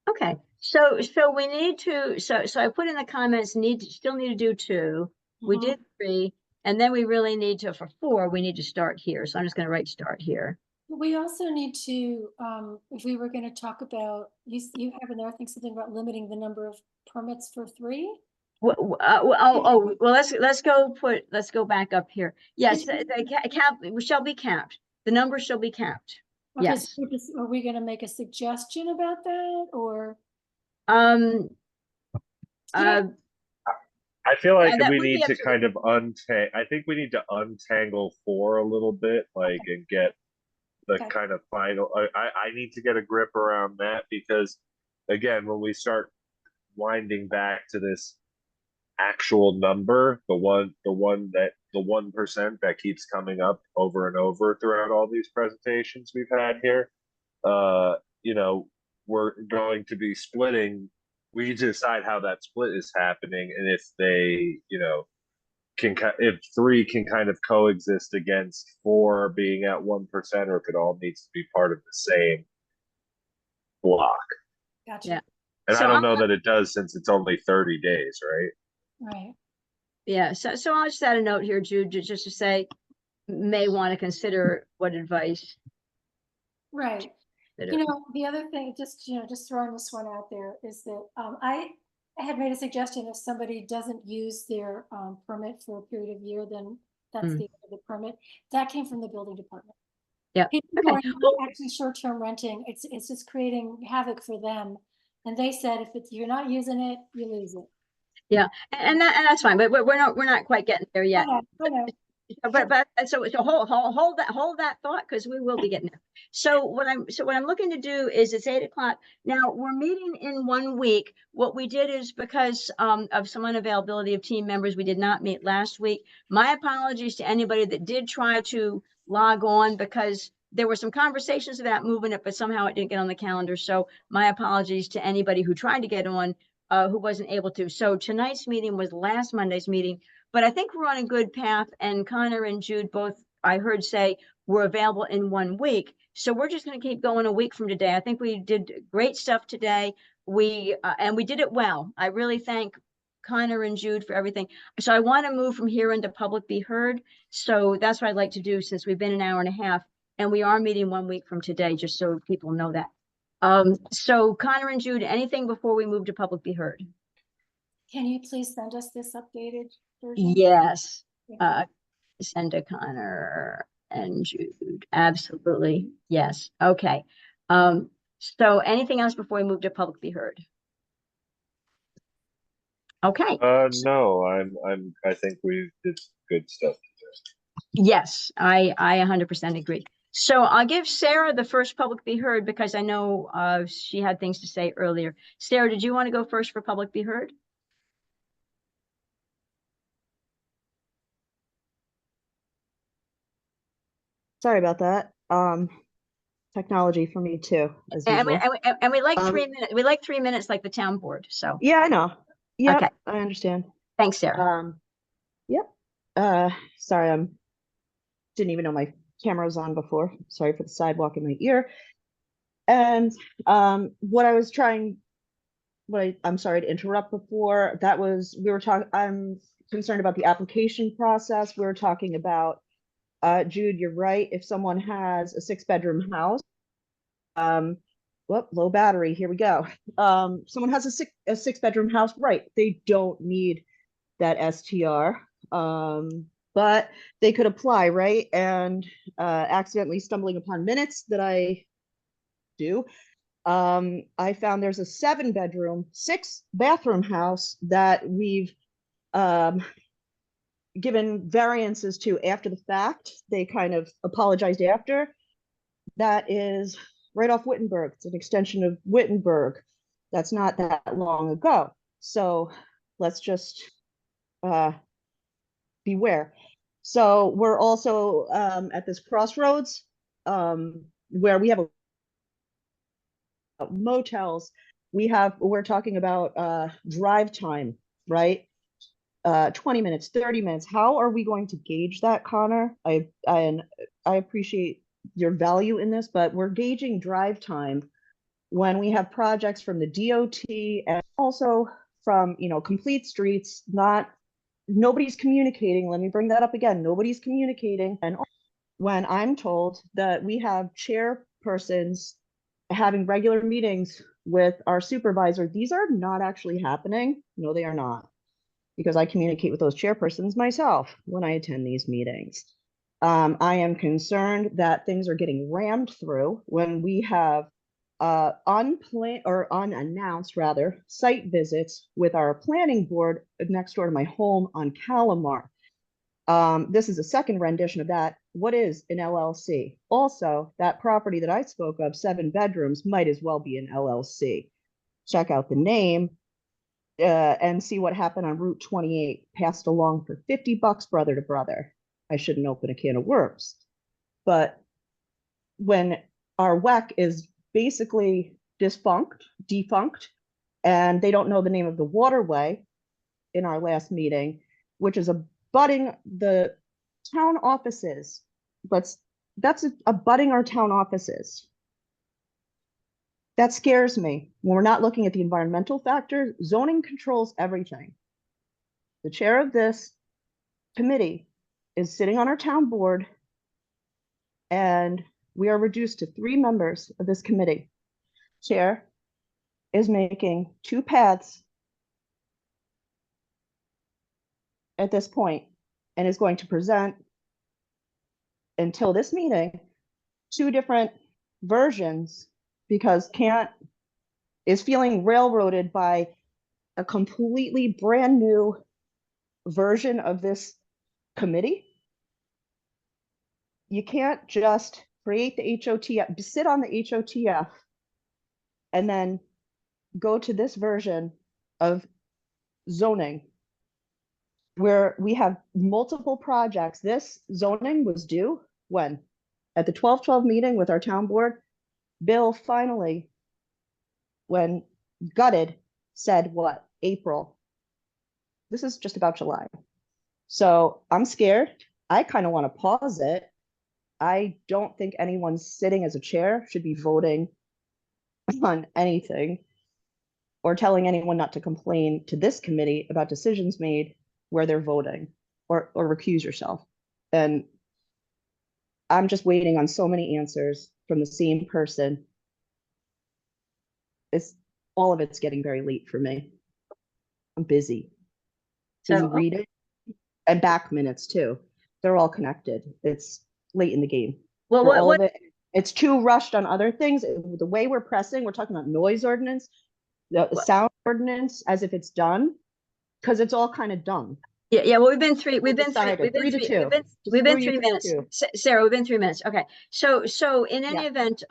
Speaker 1: Okay. So we need to, so I put in the comments, still need to do 2. We did 3. And then we really need to, for 4, we need to start here. So I'm just gonna write start here.
Speaker 3: We also need to, if we were gonna talk about, you have in there, I think something about limiting the number of permits for 3?
Speaker 1: Well, let's go back up here. Yes, we shall be capped. The number shall be capped.
Speaker 3: Okay,
Speaker 1: Yes.
Speaker 3: so are we gonna make a suggestion about that, or?
Speaker 1: Um,
Speaker 3: Yeah.
Speaker 2: I feel like
Speaker 1: that
Speaker 2: we
Speaker 1: would be
Speaker 2: need
Speaker 1: up
Speaker 2: to
Speaker 1: to
Speaker 2: kind of I think we need to untangle 4 a little bit, like, and get the
Speaker 3: Okay.
Speaker 2: kind of final. I need to get a grip around that, because, again, when we start winding back to this actual number, the 1% that keeps coming up over and over throughout all these presentations we've had here, you know, we're going to be splitting. We need to decide how that split is happening, and if they, if 3 can kind of coexist against 4 being at 1%, or if it all needs to be part of the same block.
Speaker 3: Gotcha.
Speaker 1: Yeah.
Speaker 2: And
Speaker 1: So
Speaker 2: I don't know that it does, since it's only 30 days, right?
Speaker 3: Right.
Speaker 1: Yeah, so I'll just add a note here, Jude, just to say, may want to consider what advice.
Speaker 3: Right.
Speaker 1: that
Speaker 3: You know, the other thing, just throwing this one out there, is that I had made a suggestion, if somebody doesn't use their permit for a period of year, then that's
Speaker 1: Mm.
Speaker 3: the end of the permit. That came from the building department.
Speaker 1: Yeah.
Speaker 3: People who
Speaker 1: Okay.
Speaker 3: are not actually short-term renting, it's just creating havoc for them. And they said, if you're not using it, you lose it.
Speaker 1: Yeah, and that's fine, but we're not quite getting there yet.
Speaker 3: I know.
Speaker 1: But so hold that thought, because we will be getting there. So what I'm looking to do is, it's 8 o'clock. Now we're meeting in 1 week. What we did is, because of some unavailability of team members, we did not meet last week. My apologies to anybody that did try to log on, because there were some conversations about moving it, but somehow it didn't get on the calendar. So my apologies to anybody who tried to get on, who wasn't able to. So tonight's meeting was last Monday's meeting, but I think we're on a good path. And Connor and Jude both, I heard say, were available in 1 week. So we're just going to keep going a week from today. I think we did great stuff today. And we did it well. I really thank Connor and Jude for everything. So I want to move from here into public be heard. So that's what I'd like to do, since we've been an hour and a half, and we are meeting 1 week from today, just so people know that. So Connor and Jude, anything before we move to public be heard?
Speaker 3: Can you please send us this updated version?
Speaker 1: Yes. Send to Connor and Jude. Absolutely. Yes. Okay. So anything else before we move to public be heard? Okay.
Speaker 2: No, I think we did good stuff.
Speaker 1: Yes, I 100% agree. So I'll give Sarah the first public be heard, because I know she had things to say earlier. Sarah, did you want to go first for public be heard?
Speaker 5: Sorry about that. Technology for me too, as usual.
Speaker 1: And we like 3 minutes. We like 3 minutes, like the town board. So
Speaker 5: Yeah, I know. Yeah,
Speaker 1: okay.
Speaker 5: I understand.
Speaker 1: Thanks, Sarah.
Speaker 5: Yep. Sorry, didn't even know my camera was on before. Sorry for the sidewalk in my ear. And what I was trying, I'm sorry to interrupt before, that was, I'm concerned about the application process. We were talking about, Jude, you're right. If someone has a 6-bedroom house, low battery, here we go. Someone has a 6-bedroom house, right? They don't need that STR. But they could apply, right? And accidentally stumbling upon minutes that I do, I found there's a 7-bedroom, 6-bathroom house that we've given variances to after the fact. They kind of apologized after. That is right off Wittenberg. It's an extension of Wittenberg. That's not that long ago. So let's just beware. So we're also at this crossroads where we have motels. We're talking about drive time, right? 20 minutes, 30 minutes. How are we going to gauge that, Connor? I appreciate your value in this, but we're gauging drive time when we have projects from the DOT and also from, Complete Streets, not nobody's communicating. Let me bring that up again. Nobody's communicating. And when I'm told that we have chairpersons having regular meetings with our supervisor, these are not actually happening. No, they are not. Because I communicate with those chairpersons myself when I attend these meetings. I am concerned that things are getting rammed through when we have unplanned or unannounced rather site visits with our planning board next door to my home on Calamar. This is a second rendition of that. What is an LLC? Also, that property that I spoke of, 7 bedrooms, might as well be an LLC. Check out the name and see what happened on Route 28, passed along for $50 brother to brother. I shouldn't open a can of worms. But when our WEC is basically defunct, and they don't know the name of the waterway in our last meeting, which is abutting the town offices, but that's abutting our town offices. That scares me. When we're not looking at the environmental factors, zoning controls everything. The chair of this committee is sitting on our town board, and we are reduced to 3 members of this committee. Chair is making 2 paths at this point and is going to present until this meeting 2 different versions because Kant is feeling railroaded by a completely brand new version of this committee. You can't just create the HOTF, sit on the HOTF, and then go to this version of zoning where we have multiple projects. This zoning was due when? At the 12/12 meeting with our town board, Bill finally, when gutted, said what? April. This is just about July. So I'm scared. I kind of want to pause it. I don't think anyone sitting as a chair should be voting on anything or telling anyone not to complain to this committee about decisions made where they're voting or recuse yourself. And I'm just waiting on so many answers from the same person. All of it's getting very late for me. I'm busy. Busy
Speaker 1: So,
Speaker 5: reading and back minutes too. They're all connected. It's late in the game.
Speaker 1: well,
Speaker 5: For all
Speaker 1: what,
Speaker 5: of it. It's too rushed on other things. The way we're pressing, we're talking about noise ordinance, the
Speaker 1: What?
Speaker 5: sound ordinance, as if it's done, because it's all kind of done.
Speaker 1: yeah, well, we've been 3
Speaker 5: Decided 3-2.
Speaker 1: we've been
Speaker 5: Screw you
Speaker 1: 3 minutes.
Speaker 5: 3-2.
Speaker 1: Sarah, we've been 3 minutes. Okay. So in any
Speaker 5: Yeah.
Speaker 1: event,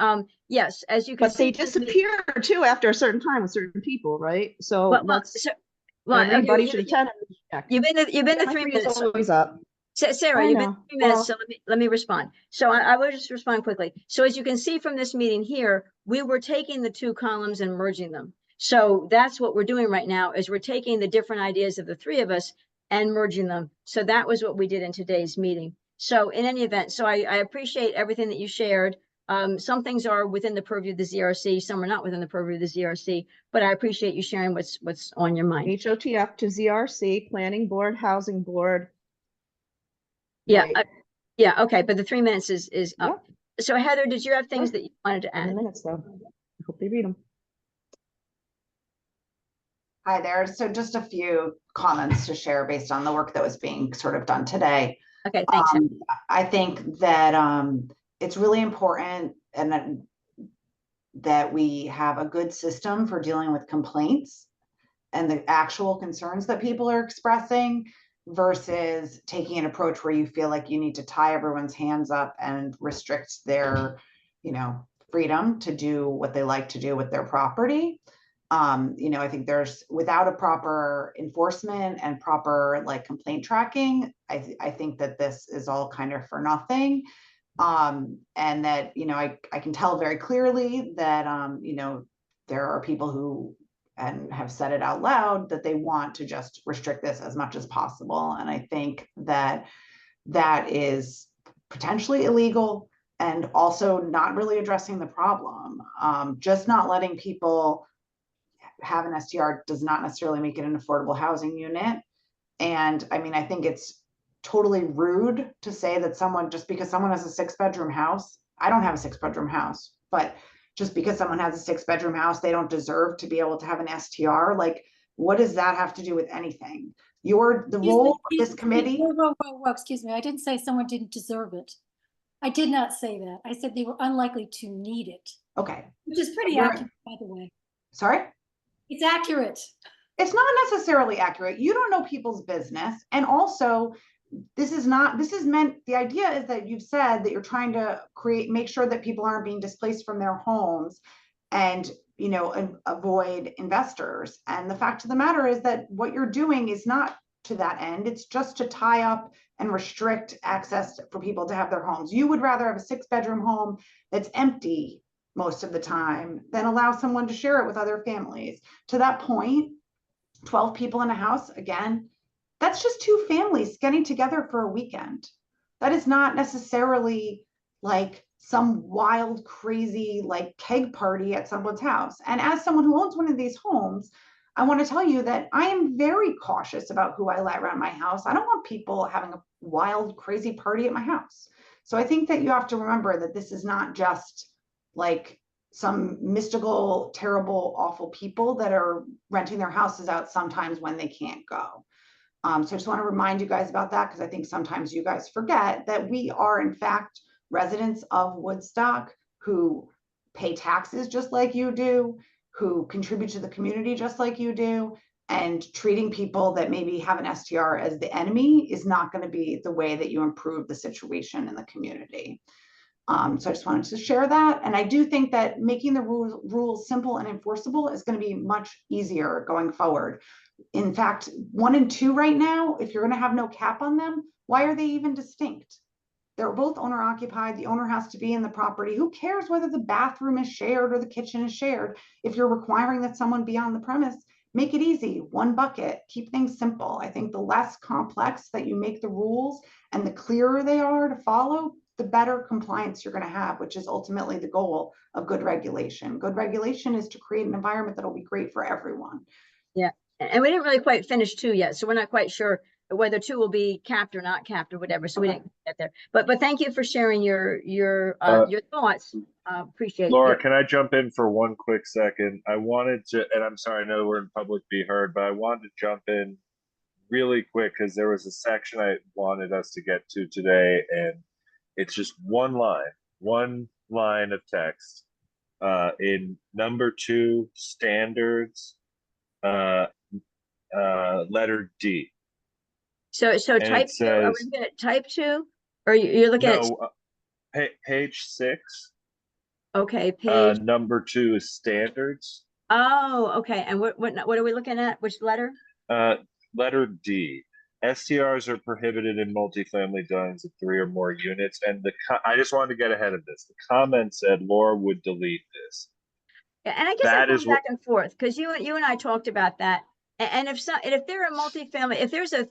Speaker 1: yes, as you can
Speaker 5: But they
Speaker 1: see.
Speaker 5: disappear too after a certain time with certain people, right? So
Speaker 1: Well,
Speaker 5: let's
Speaker 1: okay,
Speaker 5: everybody should attend and check.
Speaker 1: You've been the
Speaker 5: My
Speaker 1: 3
Speaker 5: three is
Speaker 1: minutes.
Speaker 5: always up.
Speaker 1: Sarah,
Speaker 5: I
Speaker 1: you've been
Speaker 5: know.
Speaker 1: 3 minutes,
Speaker 5: Well,
Speaker 1: so let me respond. So I will just respond quickly. So as you can see from this meeting here, we were taking the 2 columns and merging them. So that's what we're doing right now, is we're taking the different ideas of the 3 of us and merging them. So that was what we did in today's meeting. So in any event, so I appreciate everything that you shared. Some things are within the purview of the ZRC, some are not within the purview of the ZRC, but I appreciate you sharing what's on your mind.
Speaker 5: HOTF to ZRC, Planning Board, Housing Board.
Speaker 1: Yeah,
Speaker 5: Right.
Speaker 1: yeah, okay, but the 3 minutes is up.
Speaker 5: Yep.
Speaker 1: So Heather, did you have things
Speaker 5: Sure.
Speaker 1: that you wanted to
Speaker 5: 7
Speaker 1: add?
Speaker 5: minutes though. I hope they read them.
Speaker 6: Hi there. So just a few comments to share based on the work that was being sort of done today.
Speaker 1: Okay, thanks. Heather.
Speaker 6: I think that it's really important and that we have a good system for dealing with complaints and the actual concerns that people are expressing versus taking an approach where you feel like you need to tie everyone's hands up and restrict their, freedom to do what they like to do with their property. I think without a proper enforcement and proper complaint tracking, I think that this is all kind of for nothing. And that, I can tell very clearly that, there are people who and have said it out loud that they want to just restrict this as much as possible. And I think that that is potentially illegal and also not really addressing the problem. Just not letting people have an STR does not necessarily make it an affordable housing unit. And I mean, I think it's totally rude to say that someone, just because someone has a 6-bedroom house, I don't have a 6-bedroom house, but just because someone has a 6-bedroom house, they don't deserve to be able to have an STR. Like, what does that have to do with anything? The role of this committee.
Speaker 3: Whoa, excuse me. I didn't say someone didn't deserve it. I did not say that. I said they were unlikely to need it.
Speaker 6: Okay.
Speaker 3: Which is pretty accurate, by the way.
Speaker 6: Sorry?
Speaker 3: It's accurate.
Speaker 6: It's not necessarily accurate. You don't know people's business. And also, this is meant, the idea is that you've said that you're trying to make sure that people aren't being displaced from their homes and, avoid investors. And the fact of the matter is that what you're doing is not to that end. It's just to tie up and restrict access for people to have their homes. You would rather have a 6-bedroom home that's empty most of the time than allow someone to share it with other families. To that point, 12 people in a house, again, that's just 2 families getting together for a weekend. That is not necessarily like some wild, crazy, like keg party at someone's house. And as someone who owns one of these homes, I want to tell you that I am very cautious about who I let around my house. I don't want people having a wild, crazy party at my house. So I think that you have to remember that this is not just like some mystical, terrible, awful people that are renting their houses out sometimes when they can't go. So I just want to remind you guys about that, because I think sometimes you guys forget that we are in fact residents of Woodstock who pay taxes just like you do, who contribute to the community just like you do, and treating people that maybe have an STR as the enemy is not going to be the way that you improve the situation in the community. So I just wanted to share that. And I do think that making the rules simple and enforceable is going to be much easier going forward. In fact, 1 and 2 right now, if you're going to have no cap on them, why are they even distinct? They're both owner occupied. The owner has to be in the property. Who cares whether the bathroom is shared or the kitchen is shared? If you're requiring that someone be on the premise, make it easy, 1 bucket, keep things simple. I think the less complex that you make the rules and the clearer they are to follow, the better compliance you're going to have, which is ultimately the goal of good regulation. Good regulation is to create an environment that'll be great for everyone.
Speaker 1: Yeah. And we didn't really quite finish 2 yet, so we're not quite sure whether 2 will be capped or not capped or whatever. So we didn't get there. But thank you for sharing your thoughts. Appreciate
Speaker 2: Laura,
Speaker 1: it.
Speaker 2: can I jump in for 1 quick second? I wanted to, and I'm sorry, I know we're in public be heard, but I wanted to jump in really quick because there was a section I wanted us to get to today, and it's just one line of text in number 2, standards, letter D.
Speaker 1: So
Speaker 2: And
Speaker 1: type
Speaker 2: it
Speaker 1: 2, are we
Speaker 2: says,
Speaker 1: looking at type 2? Or you're looking at,
Speaker 2: no, page 6,
Speaker 1: okay, page.
Speaker 2: number 2 is standards.
Speaker 1: Oh, okay. And what are we looking at? Which letter?
Speaker 2: Letter D. STRs are prohibited in multifamily dwellings of 3 or more units. And I just wanted to get ahead of this. The comment said Laura would delete this.
Speaker 1: Yeah, and I guess
Speaker 2: That
Speaker 1: I've gone
Speaker 2: is
Speaker 1: back and forth because you and I talked about that. And if they're a multifamily, if there's a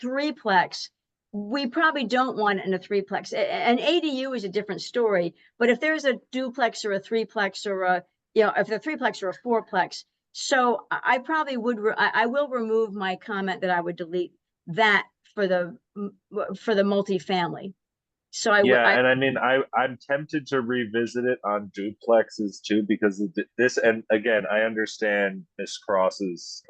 Speaker 1: 3-plex, we probably don't want it in a 3-plex. An ADU is a different story. But if there's a duplex or a 3-plex or if the 3-plex or a 4-plex, so I probably would. I will remove my comment that I would delete that for the multifamily. So
Speaker 2: and I mean, I'm tempted to revisit it on duplexes too, because of this, and again, I understand Miss Cross's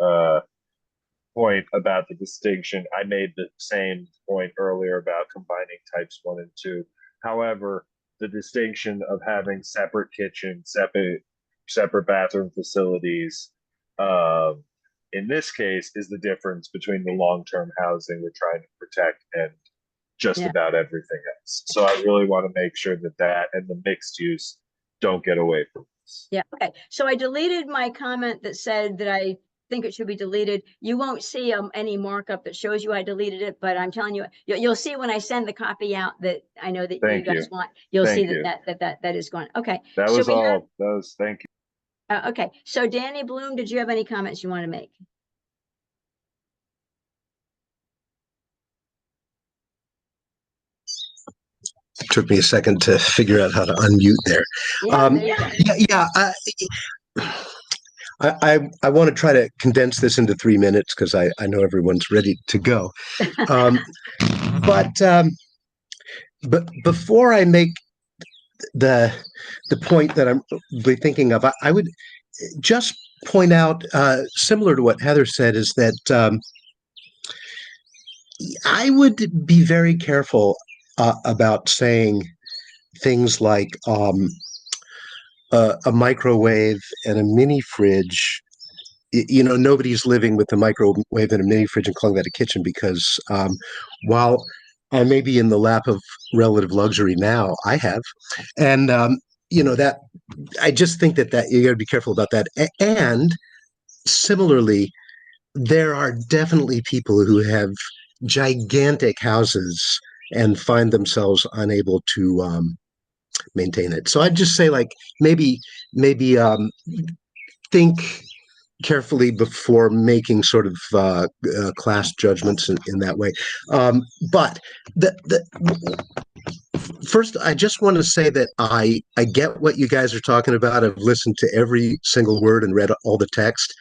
Speaker 2: point about the distinction. I made the same point earlier about combining types 1 and 2. However, the distinction of having separate kitchens, separate bathroom facilities, in this case, is the difference between the long-term housing we're trying to protect and just about everything else. So I really want to make sure that and the mixed use don't get away from this.
Speaker 1: Yeah. Okay. So I deleted my comment that said that I think it should be deleted. You won't see any markup that shows you I deleted it, but I'm telling you, you'll see when I send the copy out that I know that you guys want. You'll see that is going. Okay.
Speaker 2: That was all. Thank you.
Speaker 1: Okay. So Danny Bloom, did you have any comments you want to make?
Speaker 7: It took me a second to figure out how to unmute there.
Speaker 1: Yeah, there you go.
Speaker 7: I want to try to condense this into 3 minutes because I know everyone's ready to go. Um, but before I make the point that I'm really thinking of, I would just point out, similar to what Heather said, is that I would be very careful about saying things like a microwave and a mini fridge. You know, nobody's living with a microwave and a mini fridge and calling that a kitchen because while I may be in the lap of relative luxury now, I have, and you know that I just think that you got to be careful about that. And similarly, there are definitely people who have gigantic houses and find themselves unable to maintain it. So I'd just say, like, maybe think carefully before making sort of class judgments in that way. But first, I just want to say that I get what you guys are talking about. I've listened to every single word and read all the text,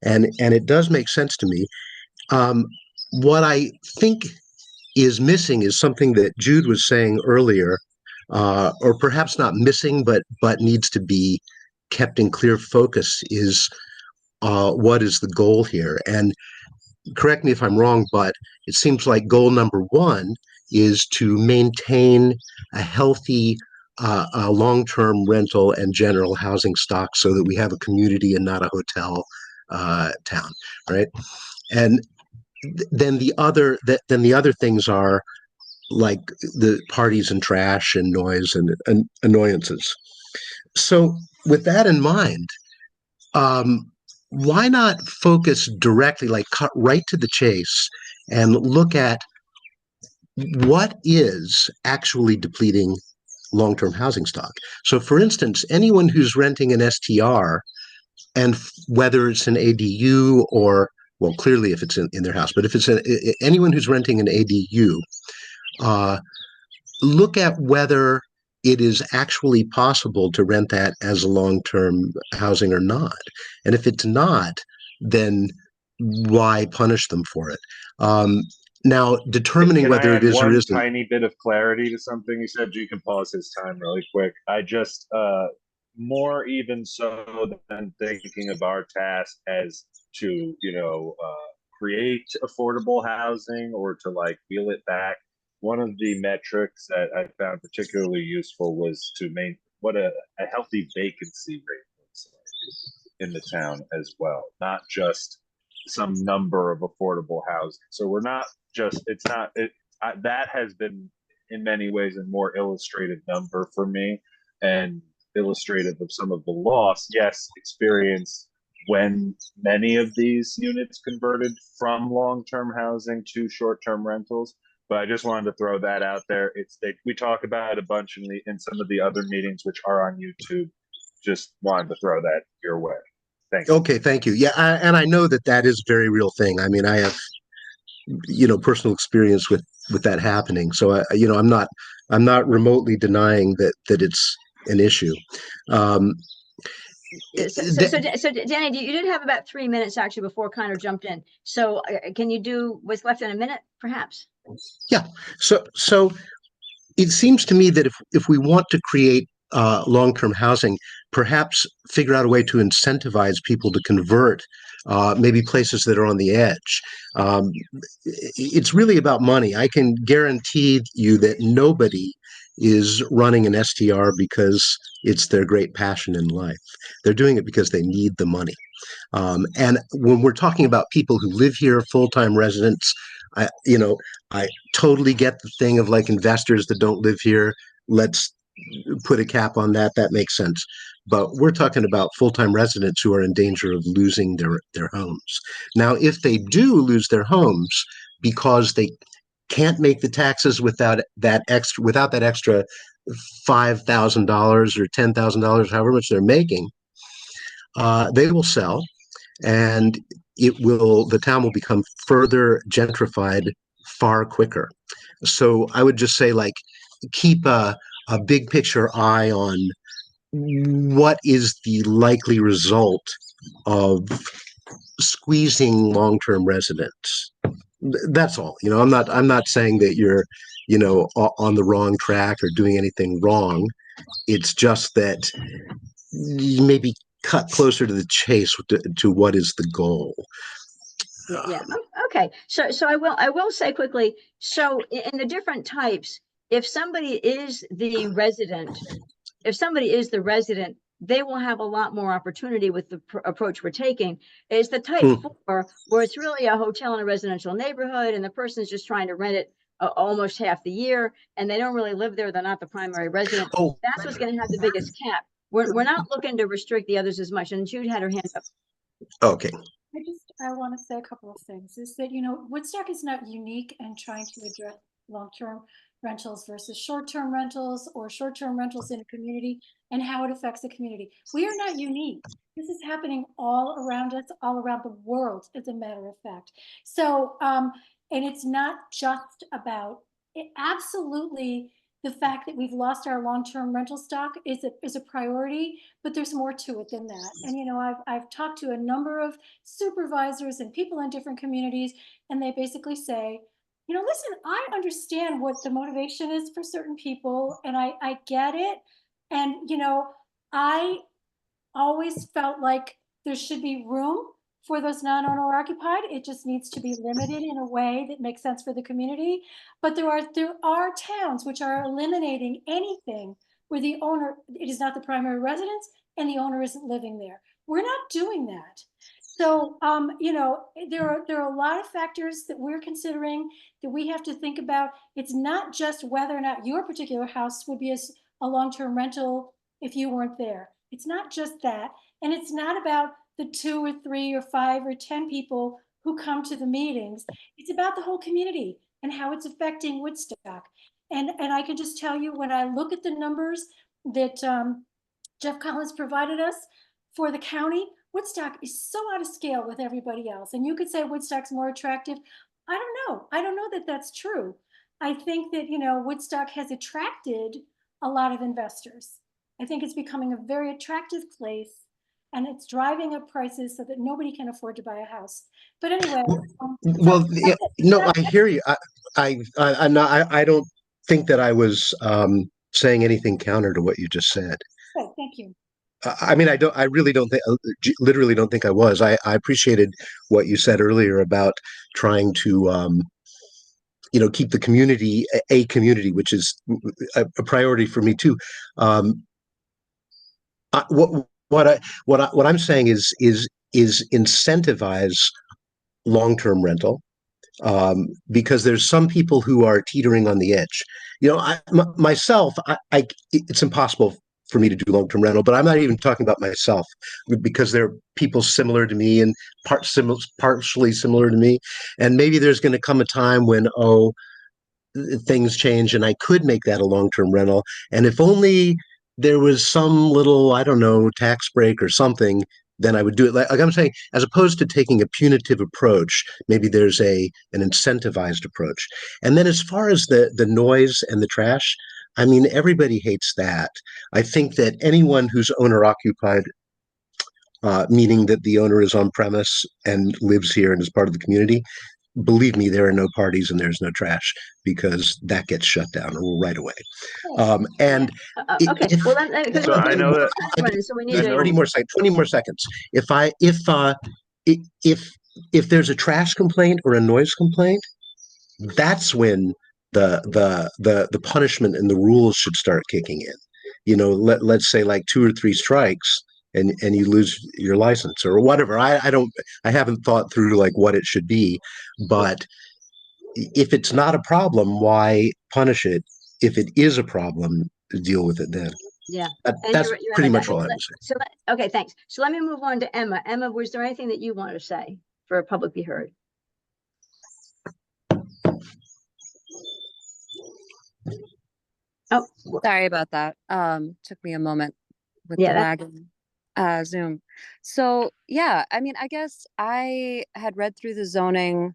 Speaker 7: and it does make sense to me. What I think is missing is something that Jude was saying earlier, or perhaps not missing, but needs to be kept in clear focus, is what is the goal here? And correct me if I'm wrong, but it seems like goal number one is to maintain a healthy long-term rental and general housing stock so that we have a community and not a hotel town, right? And then the other things are like the parties and trash and noise and annoyances. So with that in mind, why not focus directly, like cut right to the chase and look at what is actually depleting long-term housing stock? So for instance, anyone who's renting an STR, and whether it's an ADU or, well, clearly if it's in their house, but if it's anyone who's renting an ADU, look at whether it is actually possible to rent that as a long-term housing or not. And if it's not, then why punish them for it? Now, determining
Speaker 2: Can I
Speaker 7: whether
Speaker 2: add
Speaker 7: it is or
Speaker 2: one
Speaker 7: isn't.
Speaker 2: tiny bit of clarity to something you said? You can pause his time really quick. I just more even so than thinking of our task as to create affordable housing or to like wheel it back. One of the metrics that I found particularly useful was to make what a healthy vacancy rate looks like in the town as well, not just some number of affordable housing. So we're not just, it's not, that has been in many ways a more illustrative number for me and illustrative of some of the loss, yes, experienced when many of these units converted from long-term housing to short-term rentals. But I just wanted to throw that out there. We talk about it a bunch in some of the other meetings, which are on YouTube. Just wanted to throw that your way. Thank you.
Speaker 7: Okay, thank you. Yeah, and I know that is a very real thing. I mean, I have personal experience with that happening. So I'm not remotely denying that it's an issue.
Speaker 1: So Danny, you did have about 3 minutes actually before Connor jumped in. So can you do what's left in a minute, perhaps?
Speaker 7: Yeah. So it seems to me that if we want to create long-term housing, perhaps figure out a way to incentivize people to convert maybe places that are on the edge. It's really about money. I can guarantee you that nobody is running an STR because it's their great passion in life. They're doing it because they need the money. And when we're talking about people who live here, full-time residents, I totally get the thing of like investors that don't live here. Let's put a cap on that. That makes sense. But we're talking about full-time residents who are in danger of losing their homes. Now, if they do lose their homes because they can't make the taxes without that extra $5,000 or $10,000, however much they're making, they will sell, and the town will become further gentrified far quicker. So I would just say, like, keep a big picture eye on what is the likely result squeezing long-term residents. That's all. I'm not saying that you're, on the wrong track or doing anything wrong. It's just that you maybe cut closer to the chase to what is the goal.
Speaker 1: Yeah. Okay. So I will say quickly, so in the different types, if somebody is the resident, they will have a lot more opportunity with the approach we're taking. Is the type 4, where it's really a hotel in a residential neighborhood and the person's just trying to rent it almost half the year and they don't really live there. They're not the primary resident.
Speaker 7: Oh,
Speaker 1: That's what's going to have the biggest cap. We're not looking to restrict the others as much. And Jude had her hand up.
Speaker 7: okay.
Speaker 3: I want to say a couple of things. Is that, Woodstock is not unique in trying to address long-term rentals versus short-term rentals or short-term rentals in a community and how it affects the community. We are not unique. This is happening all around us, all around the world, as a matter of fact. So, and it's not just about it. Absolutely, the fact that we've lost our long-term rental stock is a priority, but there's more to it than that. And I've talked to a number of supervisors and people in different communities, and they basically say, listen, I understand what the motivation is for certain people, and I get it. And I always felt like there should be room for those non-owner occupied. It just needs to be limited in a way that makes sense for the community. But there are towns which are eliminating anything where the owner, it is not the primary residence and the owner isn't living there. We're not doing that. So, there are a lot of factors that we're considering that we have to think about. It's not just whether or not your particular house would be a long-term rental if you weren't there. It's not just that. And it's not about the 2 or 3 or 5 or 10 people who come to the meetings. It's about the whole community and how it's affecting Woodstock. And I can just tell you, when I look at the numbers that Jeff Collins provided us for the county, Woodstock is so out of scale with everybody else. And you could say Woodstock's more attractive. I don't know. I don't know that that's true. I think that, Woodstock has attracted a lot of investors. I think it's becoming a very attractive place, and it's driving up prices so that nobody can afford to buy a house. But anyway,
Speaker 7: Well, yeah, no, I hear you. I'm not, I don't think that I was saying anything counter to what you just said.
Speaker 3: okay, thank you.
Speaker 7: I mean, I really don't think, literally don't think I was. I appreciated what you said earlier about trying to, keep the community, a community, which is a priority for me too. What I'm saying is incentivize long-term rental, because there's some people who are teetering on the edge. Myself, it's impossible for me to do long-term rental, but I'm not even talking about myself, because there are people similar to me and partially similar to me. And maybe there's going to come a time when, things change and I could make that a long-term rental. And if only there was some little, I don't know, tax break or something, then I would do it. Like I'm saying, as opposed to taking a punitive approach, maybe there's an incentivized approach. And then as far as the noise and the trash, I mean, everybody hates that. I think that anyone who's owner occupied, meaning that the owner is on premise and lives here and is part of the community, believe me, there are no parties and there's no trash, because that gets shut down right away. And
Speaker 1: Okay, well then, because
Speaker 2: So I know that
Speaker 1: so we need
Speaker 2: I
Speaker 1: to.
Speaker 2: know-
Speaker 7: 20 more seconds. If there's a trash complaint or a noise complaint, that's when the punishment and the rules should start kicking in. Let's say like 2 or 3 strikes and you lose your license or whatever. I haven't thought through like what it should be, but if it's not a problem, why punish it? If it is a problem, deal with it then.
Speaker 1: Yeah.
Speaker 7: That's
Speaker 1: You're
Speaker 7: pretty
Speaker 1: right
Speaker 7: much
Speaker 1: about
Speaker 7: all I
Speaker 1: that.
Speaker 7: was saying.
Speaker 1: So okay, thanks. So let me move on to Emma. Emma, was there anything that you wanted to say for a public be heard? Oh,
Speaker 8: Sorry about that. Took me a moment with
Speaker 1: Yeah,
Speaker 8: the lagging Zoom. So yeah, I mean, I guess I had read through the zoning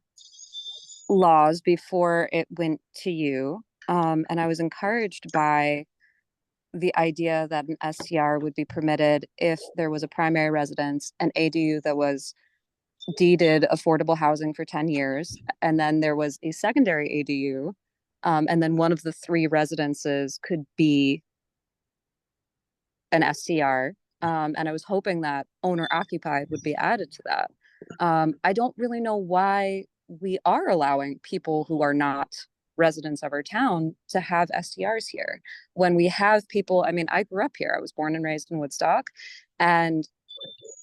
Speaker 8: laws before it went to you. And I was encouraged by the idea that an STR would be permitted if there was a primary residence, an ADU that was deeded affordable housing for 10 years, and then there was a secondary ADU, and then one of the three residences could be an STR. And I was hoping that owner occupied would be added to that. I don't really know why we are allowing people who are not residents of our town to have STRs here when we have people. I mean, I grew up here. I was born and raised in Woodstock, and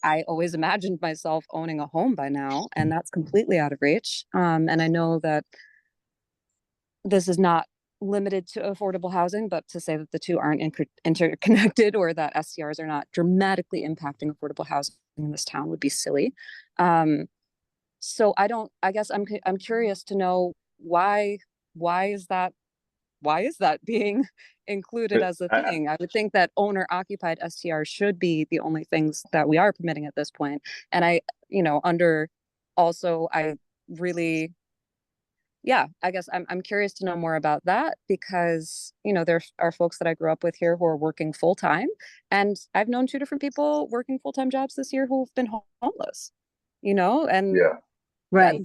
Speaker 8: I always imagined myself owning a home by now, and that's completely out of reach. And I know that this is not limited to affordable housing, but to say that the two aren't interconnected or that STRs are not dramatically impacting affordable housing in this town would be silly. So I guess I'm curious to know why is that being included as a thing? I would think that owner occupied STR should be the only things that we are permitting at this point. And I guess I'm curious to know more about that, because, there are folks that I grew up with here who are working full time, and I've known two different people working full-time jobs this year who've been homeless, and
Speaker 2: Yeah.
Speaker 1: Right.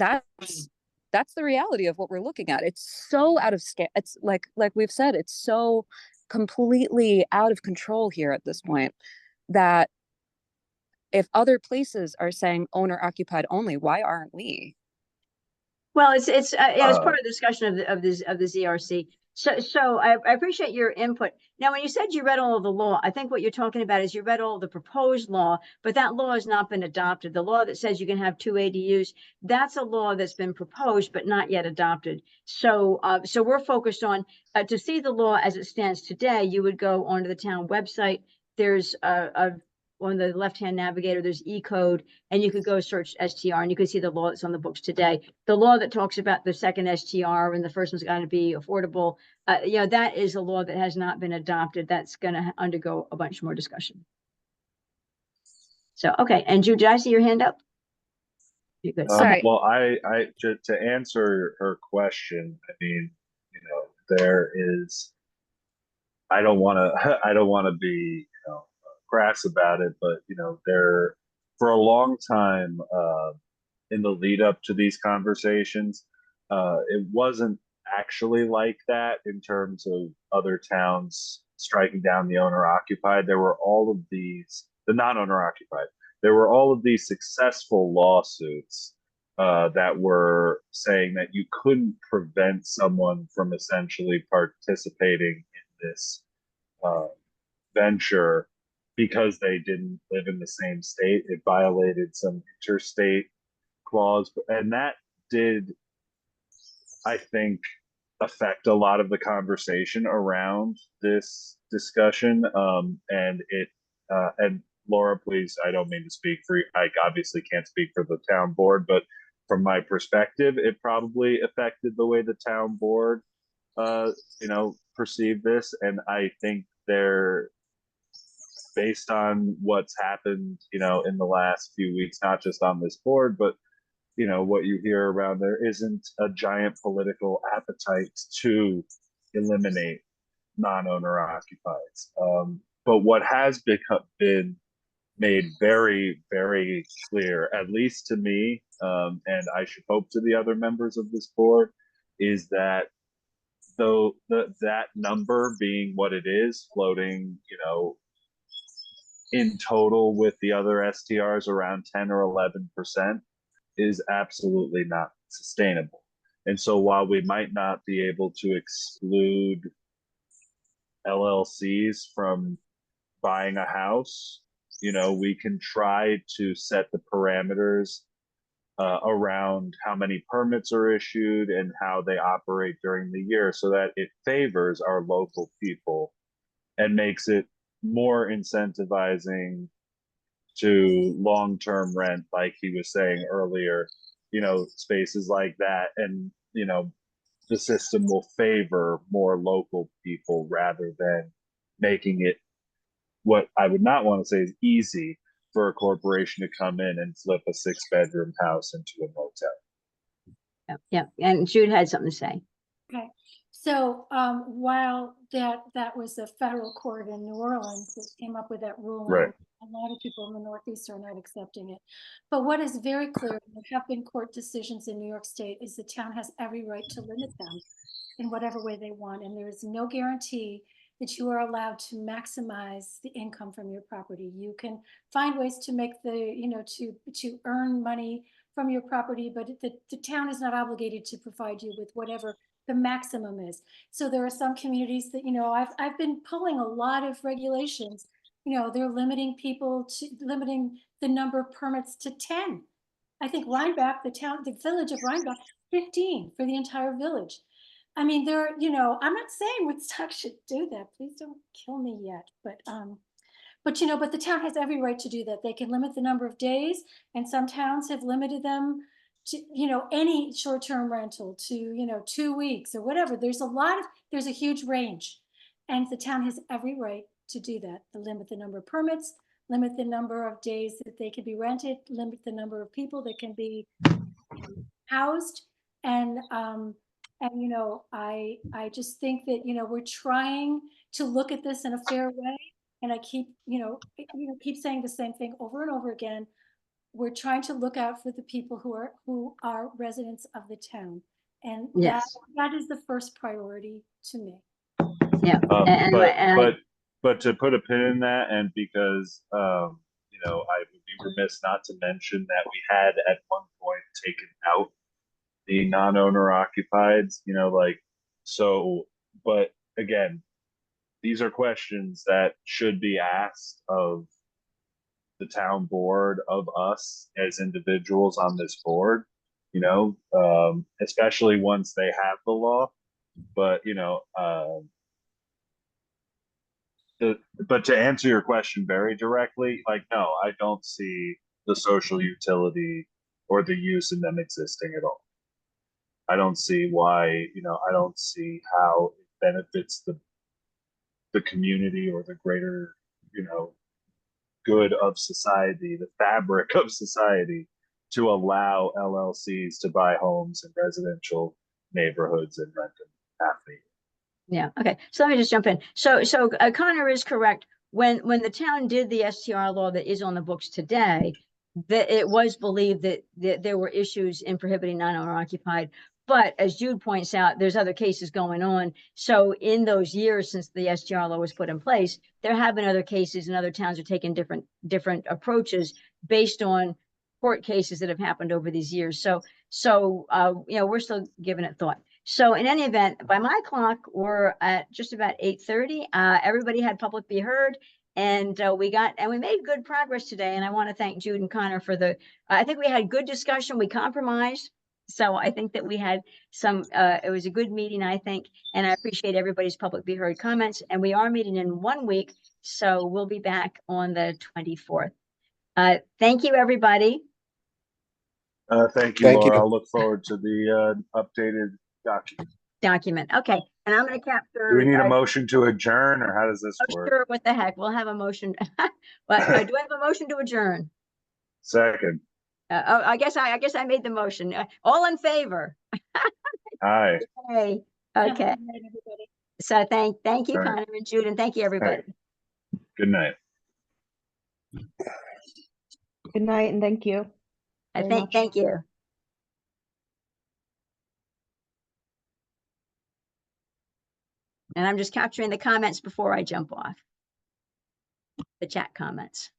Speaker 8: that's the reality of what we're looking at. It's so out of scale. It's like we've said, it's so completely out of control here at this point that if other places are saying owner occupied only, why aren't we?
Speaker 1: Well, it's part of the discussion of the ZRC. So I appreciate your input. Now, when you said you read all of the law, I think what you're talking about is you read all of the proposed law, but that law has not been adopted. The law that says you can have two ADUs, that's a law that's been proposed but not yet adopted. So we're focused on to see the law as it stands today. You would go onto the town website. There's on the left-hand navigator, there's E-code, and you could go search STR and you can see the law that's on the books today. The law that talks about the second STR and the first one's going to be affordable, that is a law that has not been adopted. That's going to undergo a bunch more discussion. So, okay. And Jude, did I see your hand up? You're good.
Speaker 8: Sorry.
Speaker 2: Well, to answer her question, I mean, there is, I don't want to be, crass about it, but there, for a long time in the lead up to these conversations, it wasn't actually like that in terms of other towns striking down the owner occupied. There were all of these, the non-owner occupied. There were all of these successful lawsuits that were saying that you couldn't prevent someone from essentially participating in this venture because they didn't live in the same state. It violated some interstate clause, and that did, I think, affect a lot of the conversation around this discussion. And Laura, please, I don't mean to speak for you. I obviously can't speak for the town board, but from my perspective, it probably affected the way the town board, perceived this. And I think based on what's happened, in the last few weeks, not just on this board, but what you hear around, there isn't a giant political appetite to eliminate non-owner occupieds. But what has been made very, very clear, at least to me, and I should hope to the other members of this board, is that though that number being what it is, floating, in total with the other STRs around 10 or 11%, is absolutely not sustainable. And so while we might not be able to exclude LLCs from buying a house, we can try to set the parameters around how many permits are issued and how they operate during the year so that it favors our local people and makes it more incentivizing to long-term rent, like he was saying earlier, spaces like that. And, the system will favor more local people rather than making it what I would not want to say is easy for a corporation to come in and flip a 6-bedroom house into a motel.
Speaker 1: Yeah. And Jude had something to say.
Speaker 3: Okay. So while that was a federal court in New Orleans that came up with that ruling,
Speaker 2: Right.
Speaker 3: a lot of people in the Northeast are not accepting it. But what is very clear, there have been court decisions in New York State, is the town has every right to limit them in whatever way they want. And there is no guarantee that you are allowed to maximize the income from your property. You can find ways to make to earn money from your property, but the town is not obligated to provide you with whatever the maximum is. So there are some communities that, I've been pulling a lot of regulations. They're limiting the number of permits to 10. I think Rhinebeck, the village of Rhinebeck, 15 for the entire village. I mean, I'm not saying Woodstock should do that. Please don't kill me yet. But the town has every right to do that. They can limit the number of days, and some towns have limited them to, any short-term rental to, 2 weeks or whatever. There's a huge range, and the town has every right to do that. To limit the number of permits, limit the number of days that they can be rented, limit the number of people that can be housed. And I just think that, we're trying to look at this in a fair way. And I keep saying the same thing over and over again. We're trying to look out for the people who are residents of the town. And
Speaker 1: Yes.
Speaker 3: that is the first priority to me.
Speaker 1: Yeah.
Speaker 2: But to put a pin in that, and because I would be remiss not to mention that we had at one point taken out the non-owner occupieds, but again, these are questions that should be asked of the town board, of us as individuals on this board, especially once they have the law. But, but to answer your question very directly, no, I don't see the social utility or the use in them existing at all. I don't see why, I don't see how it benefits the community or the greater, good of society, the fabric of society, to allow LLCs to buy homes in residential neighborhoods and rent them half a year.
Speaker 1: Yeah. Okay. So let me just jump in. So Connor is correct. When the town did the STR law that is on the books today, that it was believed that there were issues in prohibiting non-owner occupied. But as Jude points out, there's other cases going on. So in those years since the STR law was put in place, there have been other cases, and other towns are taking different approaches based on court cases that have happened over these years. So we're still giving it thought. So in any event, by my clock, we're at just about 8:30. Everybody had public be heard, and we made good progress today. And I want to thank Jude and Connor for I think we had good discussion. We compromised. So I think that we had it was a good meeting, I think, and I appreciate everybody's public be heard comments. And we are meeting in 1 week, so we'll be back on the 24th. Thank you, everybody.
Speaker 2: Thank you,
Speaker 7: Thank
Speaker 2: Laura.
Speaker 7: you.
Speaker 2: I'll look forward to the updated document.
Speaker 1: Okay, and I'm going to capture.
Speaker 2: Do we need a motion to adjourn, or how does this work?
Speaker 1: Sure, what the heck? We'll have a motion. But do I have a motion to adjourn?
Speaker 2: Second.
Speaker 1: I guess I made the motion. All in favor?
Speaker 2: Aye.
Speaker 1: Okay.
Speaker 3: Have a good night, everybody.
Speaker 1: So thank you,
Speaker 2: All right.
Speaker 1: Connor and Jude, and thank you, everybody.
Speaker 2: Good night.
Speaker 5: Good night and thank you. very much.
Speaker 1: Thank you. And I'm just capturing the comments before I jump off. The chat comments.